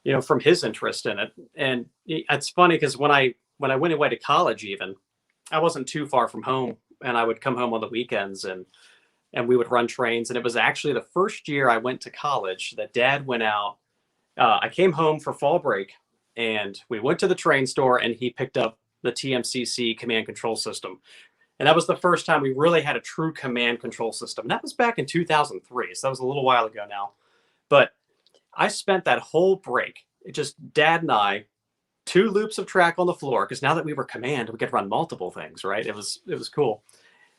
his interest in it. And it's funny because when I went away to college, even I wasn't too far from home, and I would come home on the weekends and we would run trains. And it was actually the first year I went to college that Dad went out. I came home for fall break, and we went to the train store, and he picked up the TMCC command control system. And that was the first time we really had a true command control system. That was back in 2003. So that was a little while ago now. But I spent that whole break, just Dad and I, 2 loops of track on the floor. Because now that we were command, we could run multiple things, right? It was cool.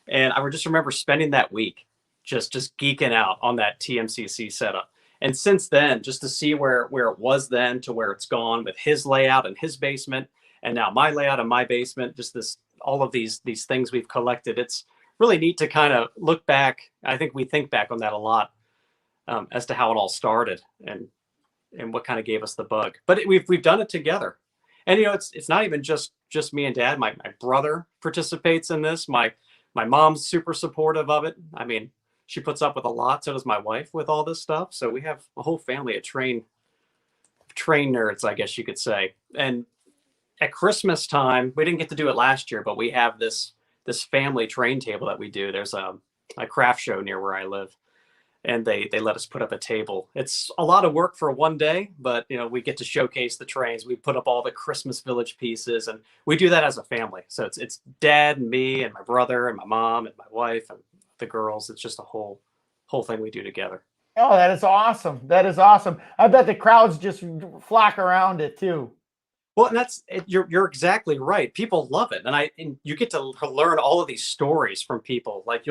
And I just remember spending that week just geeking out on that TMCC setup. And since then, just to see where it was then to where it's gone with his layout and his basement, and now my layout and my basement, just all of these things we've collected. It's really neat to kind of look back. I think we think back on that a lot as to how it all started and what kind of gave us the bug. But we've done it together. And you know, it's not even just me and Dad. My brother participates in this. My mom's super supportive of it. I mean, she puts up with a lot. So does my wife with all this stuff. So we have a whole family of train train nerds, I guess you could say. And at Christmas time, we didn't get to do it last year, but we have this family train table that we do. There's a craft show near where I live, and they let us put up a table. It's a lot of work for one day, but we get to showcase the trains. We put up all the Christmas Village pieces, and we do that as a family. So it's Dad and me and my brother and my mom and my wife and the girls. It's just a whole thing we do together. Oh, that is awesome. That is awesome. I bet the crowds just flock around it too. Well, and you're exactly right. People love it, and you get to learn all of these stories from people. Like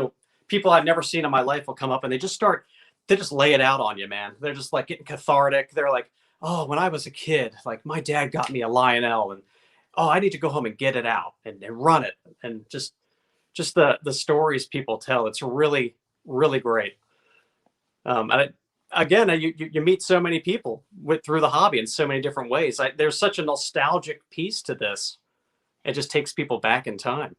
people I've never seen in my life will come up and they just lay it out on you, man. They're just like getting cathartic. They're like, oh, when I was a kid, like my dad got me a Lionel, and oh, I need to go home and get it out and run it, and just the stories people tell. It's really, really great. Again, you meet so many people through the hobby in so many different ways. There's such a nostalgic piece to this. It just takes people back in time.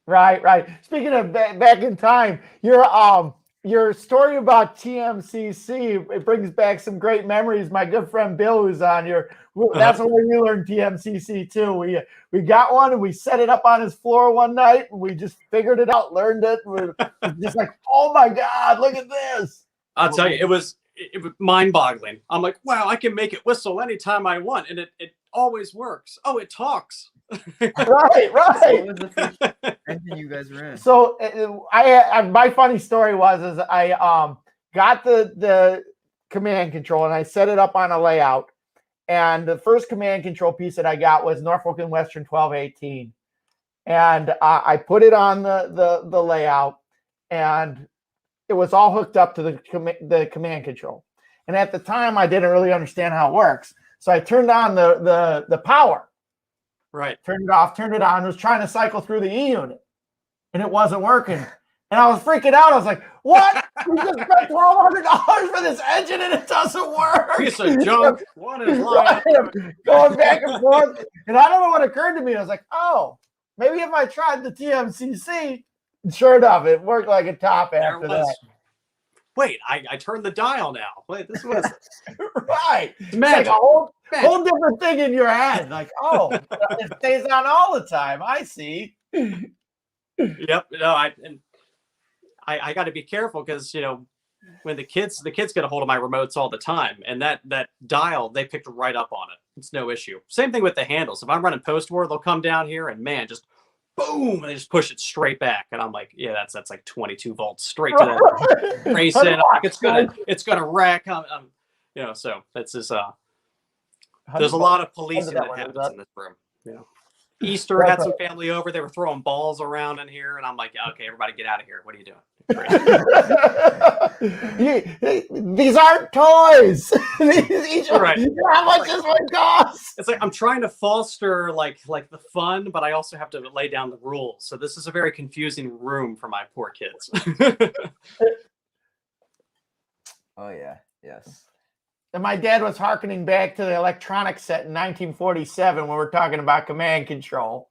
Right. Speaking of back in time, your story about TMCC, it brings back some great memories. My good friend Bill, who's on here, that's where we learned TMCC too. We got one and we set it up on his floor one night, and we just figured it out, learned it. We're just like, oh my God, look at this. I'll tell you, it was mind-boggling. I'm like, wow, I can make it whistle anytime I want, and it always works. Oh, it talks. Right. What was the first engine you guys ran? So my funny story was I got the command control and I set it up on a layout, and the first command control piece that I got was Norfolk and Western 1218, and I put it on the layout, and it was all hooked up to the command control. And at the time, I didn't really understand how it works. So I turned on the power. Right. Turned it off, turned it on, was trying to cycle through the E unit. And it wasn't working. And I was freaking out. I was like, what? We just spent $1,200 for this engine and it doesn't work. Piece of junk. One is lying. Going back and forth. And I don't know what occurred to me. I was like, oh, maybe if I tried the TMCC, sure enough, it worked like a top after that. Wait, I turned the dial now. Wait, this was right. It's magic. Like a whole different thing in your head. Like, oh, it stays on all the time. I see. Yep. No, I got to be careful because when the kids get a hold of my remotes all the time, and that dial, they picked right up on it. It's no issue. Same thing with the handles. If I'm running post-war, they'll come down here and man, just boom, and they just push it straight back. And I'm like, yeah, that's like 22 volts straight to that race in. I'm like, it's gonna wreck. So that's just there's a lot of policing that happens in this room. Easter had some family over. They were throwing balls around in here, and I'm like, okay, everybody get out of here. What are you doing? These aren't toys. Right. How much this one cost? It's like I'm trying to foster like the fun, but I also have to lay down the rules. So this is a very confusing room for my poor kids. Oh yeah, yes. And my dad was hearkening back to the electronic set in 1947 when we're talking about command control.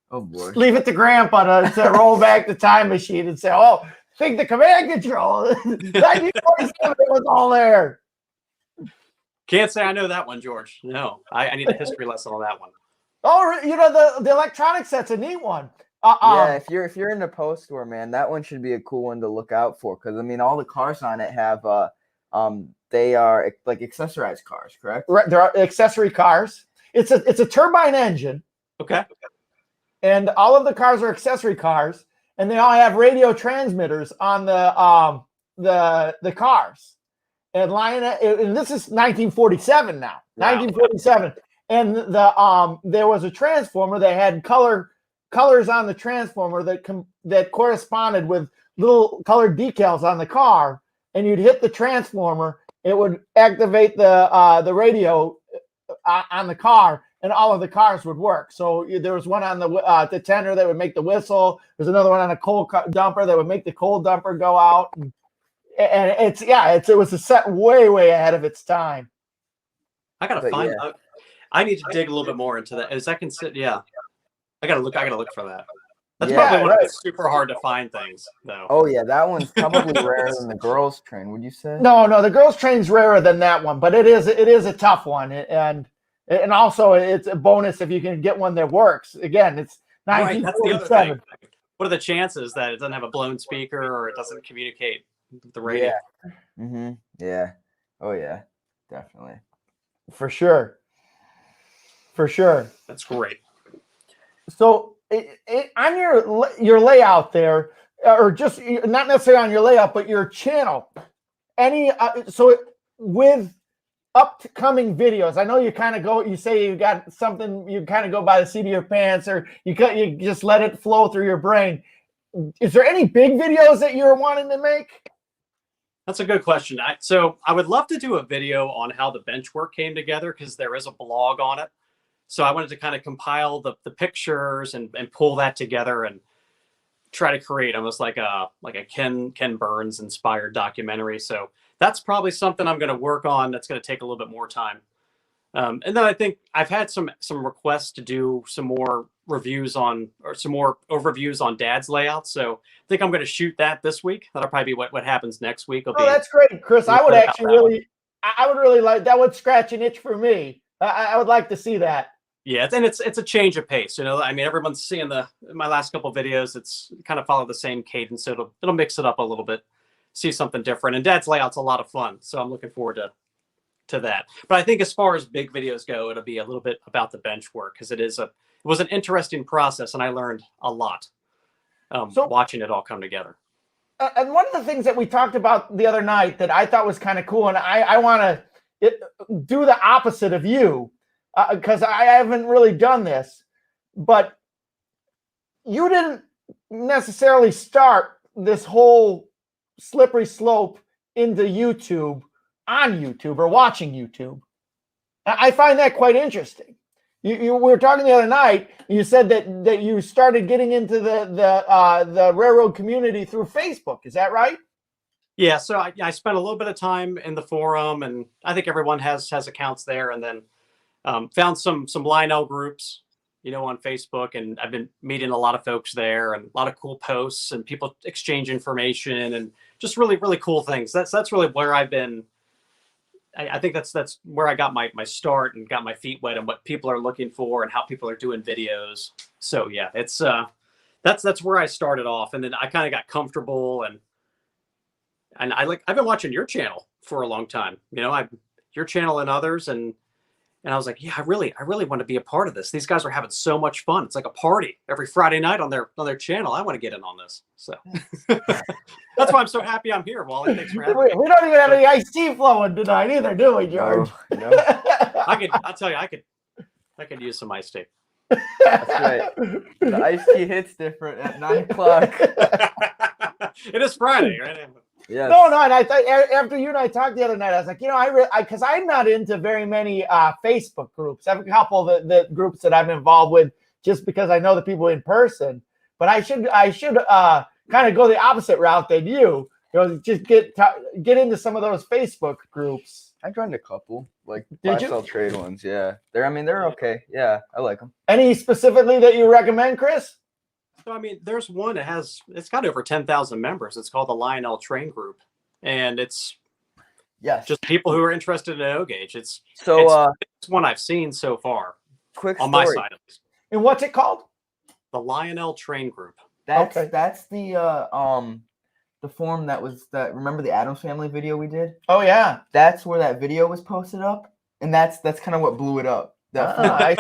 Oh boy. Leave it to Grandpa to roll back the time machine and say, oh, think the command control. 1947, it was all there. Can't say I know that one, George. No, I need a history lesson on that one. Oh, the electronic set's a neat one. Yeah, if you're in the post-war, man, that one should be a cool one to look out for, because I mean, all the cars on it have they are like accessorized cars, correct? Right, there are accessory cars. It's a turbine engine. Okay. And all of the cars are accessory cars, and they all have radio transmitters on the cars. And this is 1947 now. Wow. 1947, and there was a transformer that had colors on the transformer that corresponded with little colored decals on the car. And you'd hit the transformer, it would activate the radio on the car, and all of the cars would work. So there was one on the tender that would make the whistle. There's another one on a coal dumper that would make the coal dumper go out. And it was a set way ahead of its time. I gotta find. I need to dig a little bit more into that. Is that considered? Yeah, I gotta look for that. That's Yeah. probably one of Right. the super hard to find things, though. Oh yeah, that one's probably rarer than the girls' train. Would you say? No, the girls' train's rarer than that one, but it is a tough one, and also it's a bonus if you can get one that works. Again, it's Right, that's the other thing. 1947. What are the chances that it doesn't have a blown speaker or it doesn't communicate with the radio? Yeah. Mm-hmm. Yeah. Oh yeah. Definitely. For sure. That's great. So on your layout there, or just not necessarily on your layout, but your channel, with upcoming videos, I know you kind of go, you say you got something, you kind of go by the seat of your pants, or you just let it flow through your brain. Is there any big videos that you're wanting to make? That's a good question. So I would love to do a video on how the benchwork came together, because there is a blog on it. So I wanted to kind of compile the pictures and pull that together and try to create almost like a Ken Burns inspired documentary. So that's probably something I'm going to work on. That's going to take a little bit more time. And then I think I've had some requests to do some more reviews on, or some more overviews on Dad's layouts. So I think I'm going to shoot that this week. That'll probably be what happens next week. Oh, that's great, Chris. I would actually I would really like that. Would scratch an itch for me. I would like to see that. Yeah, and it's a change of pace. You know, I mean, everyone's seeing my last couple of videos. It's kind of follow the same cadence, so it'll mix it up a little bit, see something different. And Dad's layout's a lot of fun, so I'm looking forward to that. But I think as far as big videos go, it'll be a little bit about the bench work, because it was an interesting process, and I learned a lot watching it all come together. And one of the things that we talked about the other night that I thought was kind of cool, and I want to do the opposite of you, because I haven't really done this, but you didn't necessarily start this whole slippery slope into YouTube on YouTube or watching YouTube. I find that quite interesting. We were talking the other night. You said that you started getting into the railroad community through Facebook. Is that right? Yeah. So I spent a little bit of time in the forum, and I think everyone has accounts there. And then found some Lionel groups, on Facebook, and I've been meeting a lot of folks there, and a lot of cool posts, and people exchange information, and just really, really cool things. That's really where I've been. I think that's where I got my start and got my feet wet, and what people are looking for and how people are doing videos. So yeah, it's that's where I started off, and then I kind of got comfortable, and I've been watching your channel for a long time. Your channel and others, and I was like, yeah, I really want to be a part of this. These guys are having so much fun. It's like a party every Friday night on their channel. I want to get in on this. So that's why I'm so happy I'm here, Wally. Thanks for having me. We don't even have any iced tea flowing tonight either, do we, George? No. I'll tell you, I could use some iced tea. That's right. The iced tea hits different at 9 o'clock. It is Friday, right? Yeah. No, and I thought after you and I talked the other night, I was like, because I'm not into very many Facebook groups. I have a couple of the groups that I'm involved with just because I know the people in person. But I should kind of go the opposite route than you. Just get into some of those Facebook groups. I joined a couple, like Did you? buy-sell trade ones. Yeah, they're okay. Yeah, I like them. Any specifically that you recommend, Chris? So, I mean, there's one that it's got over 10,000 members. It's called the Lionel Train Group. And it's just people who are interested in O gauge. It's one I've seen so far. Quick on story. my side, at least. And what's it called? The Lionel Train Group. That's the forum that remember the Addams Family video we did? Oh yeah. That's where that video was posted up. And that's kind of what blew it up. I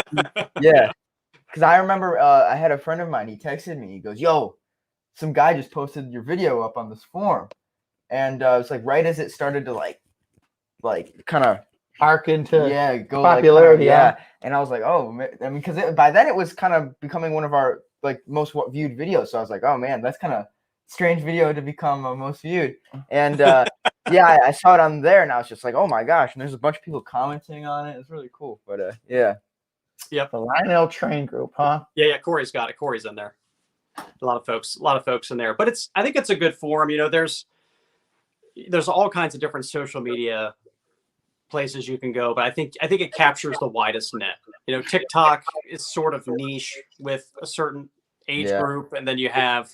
yeah. Because I remember I had a friend of mine, he texted me, he goes, yo, some guy just posted your video up on this forum. And it's like right as it started to like kind of arc into go popularity. Yeah. And I was like, oh, I mean, because by then it was kind of becoming one of our most viewed videos. So I was like, oh man, that's kind of strange video to become most viewed. And I saw it on there, and I was just like, oh my gosh. And there's a bunch of people commenting on it. It's really cool. But yeah. Yep. The Lionel Train Group, huh? Yeah. Corey's got it. Corey's in there. A lot of folks in there. But I think it's a good forum. There's all kinds of different social media places you can go, but I think it captures the widest net. TikTok is sort of niche with a certain age Yeah. group, and then you have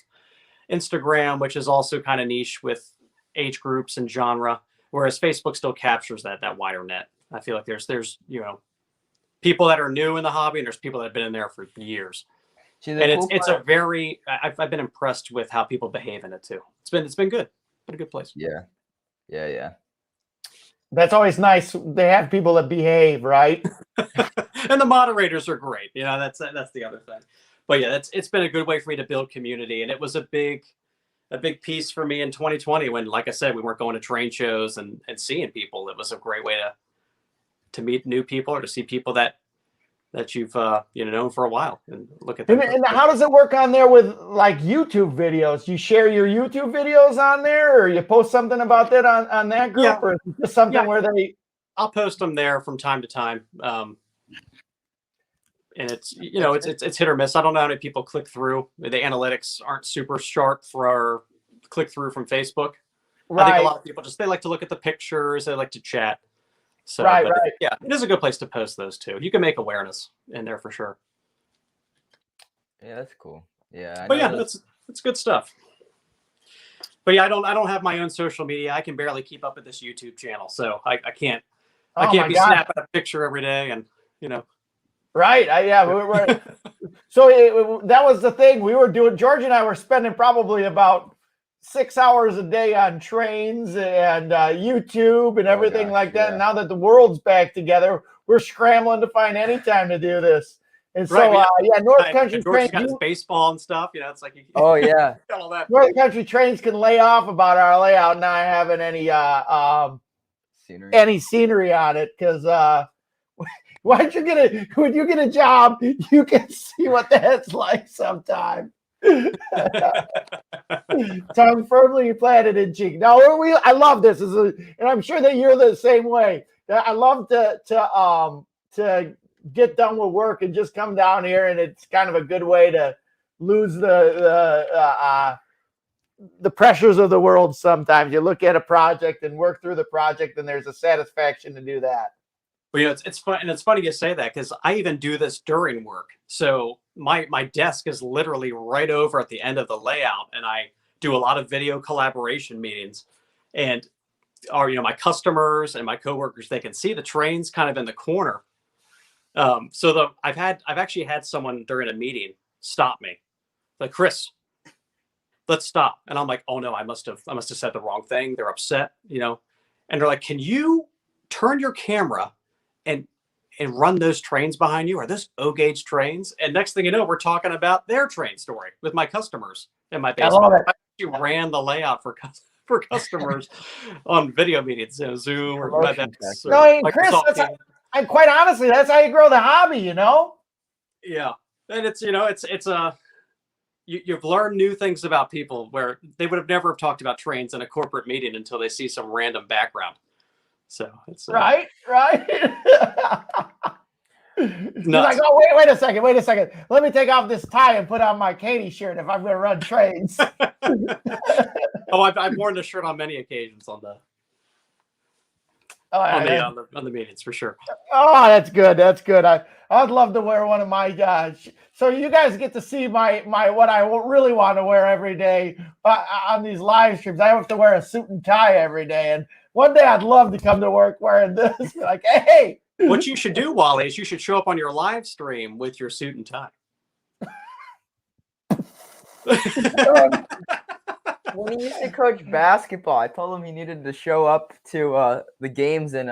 Instagram, which is also kind of niche with age groups and genre, whereas Facebook still captures that wider net. I feel like there's people that are new in the hobby, and there's people that have been in there for years. See, And it's a very I've been impressed with how people behave in it too. It's been good. Been a good place. Yeah. That's always nice. They have people that behave, right? And the moderators are great. That's the other thing. But yeah, it's been a good way for me to build community, and it was a big piece for me in 2020 when, like I said, we weren't going to train shows and seeing people. It was a great way to meet new people or to see people that you've known for a while and look at them. And how does it work on there with like YouTube videos? You share your YouTube videos on there, or you post something about that on that group, or is it just something where I'll post them there from time to time. And it's it's hit or miss. I don't know how many people click through. The analytics aren't super sharp for our click through from Facebook. Right. I think a lot of people they like to look at the pictures. They like to chat. So, right. Yeah, it is a good place to post those too. You can make awareness in there for sure. Yeah, that's cool. Yeah. But yeah, it's good stuff. But yeah, I don't have my own social media. I can barely keep up with this YouTube channel, so I can't be snapping a picture every day, and Right. Right. So that was the thing we were doing. George and I were spending probably about 6 hours a day on trains and YouTube and everything like that. Yeah. And now that the world's back together, we're scrambling to find any time to do this. And so, North Country George's Trains. got his baseball and stuff. It's like oh yeah, got all that. North Country Trains can lay off about our layout not having any scenery on it, because when you get a job, you can see what that's like sometime. So I'm firmly planted in cheek. Now I love this, and I'm sure that you're the same way. I love to get done with work and just come down here, and it's kind of a good way to lose the pressures of the world. Sometimes you look at a project and work through the project, and there's a satisfaction to do that. Well, it's fun, and it's funny you say that, because I even do this during work. So my desk is literally right over at the end of the layout, and I do a lot of video collaboration meetings. And my customers and my coworkers, they can see the trains kind of in the corner. So I've actually had someone during a meeting stop me, like, Chris, let's stop. And I'm like, oh no, I must have said the wrong thing. They're upset, and they're like, can you turn your camera and run those trains behind you? Are those O-gauge trains? And next thing you know, we're talking about their train story with my customers in my basement. I love it. I actually ran the layout for customers on video meetings, Zoom or WebEx. Chris, and quite honestly, that's how you grow the hobby, Yeah, and it's you've learned new things about people where they would have never talked about trains in a corporate meeting until they see some random background. So it's right. He's like, oh, wait a second. Let me take off this tie and put on my Katie shirt if I'm going to run trains. I've worn this shirt on many occasions on the meetings for sure. Oh, that's good. I'd love to wear one of my. So you guys get to see my what I really want to wear every day on these live streams. I have to wear a suit and tie every day, and one day I'd love to come to work wearing this. Like, hey. What you should do, Wally, is you should show up on your live stream with your suit and tie. When he used to coach basketball, I told him he needed to show up to the games in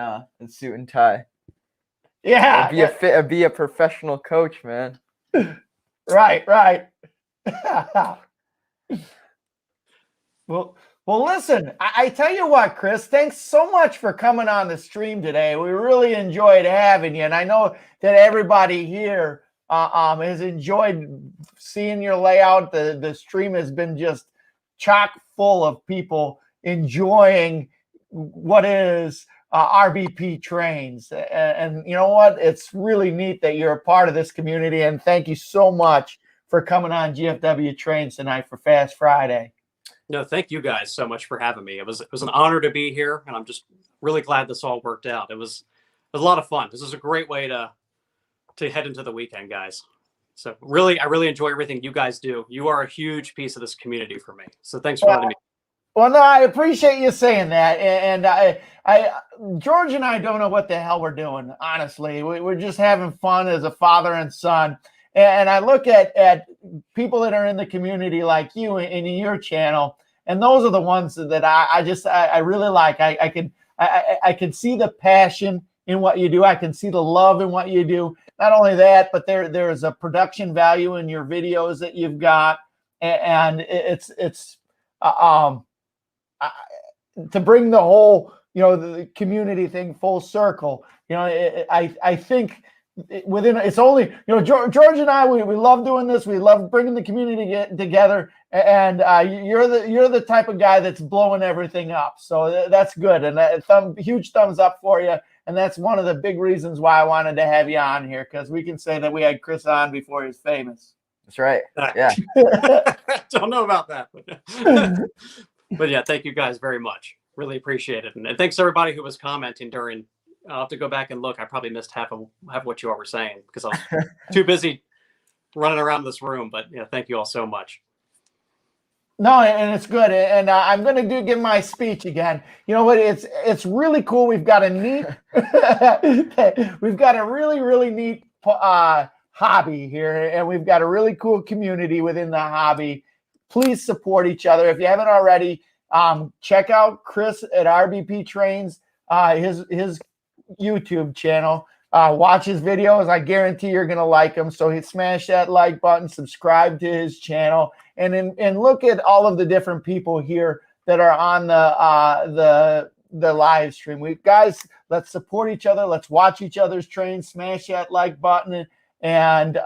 suit and tie. Yeah, be a professional coach, man. Right. Well, listen, I tell you what, Chris, thanks so much for coming on the stream today. We really enjoyed having you, and I know that everybody here has enjoyed seeing your layout. The stream has been just chock full of people enjoying what is RBP Trains. And you know what? It's really neat that you're a part of this community, and thank you so much for coming on GFW Trains tonight for Fast Friday. No, thank you guys so much for having me. It was an honor to be here, and I'm just really glad this all worked out. It was a lot of fun. This is a great way to head into the weekend, guys. So really, I really enjoy everything you guys do. You are a huge piece of this community for me. So thanks for letting me. Well, no, I appreciate you saying that. And George and I don't know what the hell we're doing. Honestly, we're just having fun as a father and son. And I look at people that are in the community like you and in your channel, and those are the ones that I really like. I can see the passion in what you do. I can see the love in what you do. Not only that, but there is a production value in your videos that you've got, and it's to bring the whole, the community thing full circle. I think within, it's only, George and I, we love doing this. We love bringing the community together, and you're the type of guy that's blowing everything up. So that's good, and huge thumbs up for you. And that's one of the big reasons why I wanted to have you on here, because we can say that we had Chris on before he was famous. That's right. Yeah. Don't know about that. But yeah, thank you guys very much. Really appreciate it. And thanks to everybody who was commenting during. I'll have to go back and look. I probably missed half of what you all were saying because I was too busy running around this room. But yeah, thank you all so much. No, and it's good. And I'm going to give my speech again. You know what? It's really cool. We've got a neat, we've got a really, really neat hobby here. And we've got a really cool community within the hobby. Please support each other. If you haven't already, check out Chris at RBP Trains, his YouTube channel. Watch his videos. I guarantee you're going to like him. So smash that like button, subscribe to his channel, and look at all of the different people here that are on the live stream. Guys, let's support each other. Let's watch each other's trains. Smash that like button, and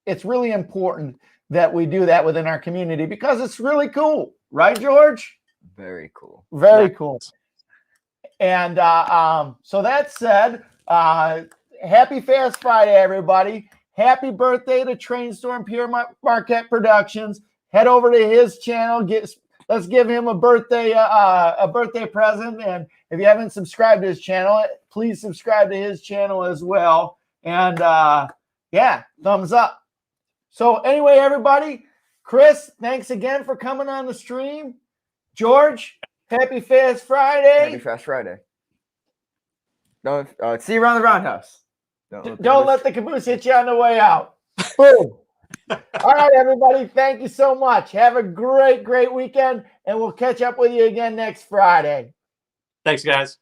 it's really important that we do that within our community because it's really cool, right, George? Very cool. Very cool. And so that said, happy Fast Friday, everybody. Happy birthday to Trainstorm Pierre Marquette Productions. Head over to his channel. Let's give him a birthday present. And if you haven't subscribed to his channel, please subscribe to his channel as well. And thumbs up. So anyway, everybody, Chris, thanks again for coming on the stream. George, happy Fast Friday. Happy Fast Friday. Don't see you around the roundhouse. Don't let the caboose hit you on the way out. Boom. All right, everybody. Thank you so much. Have a great, great weekend, and we'll catch up with you again next Friday. Thanks, guys.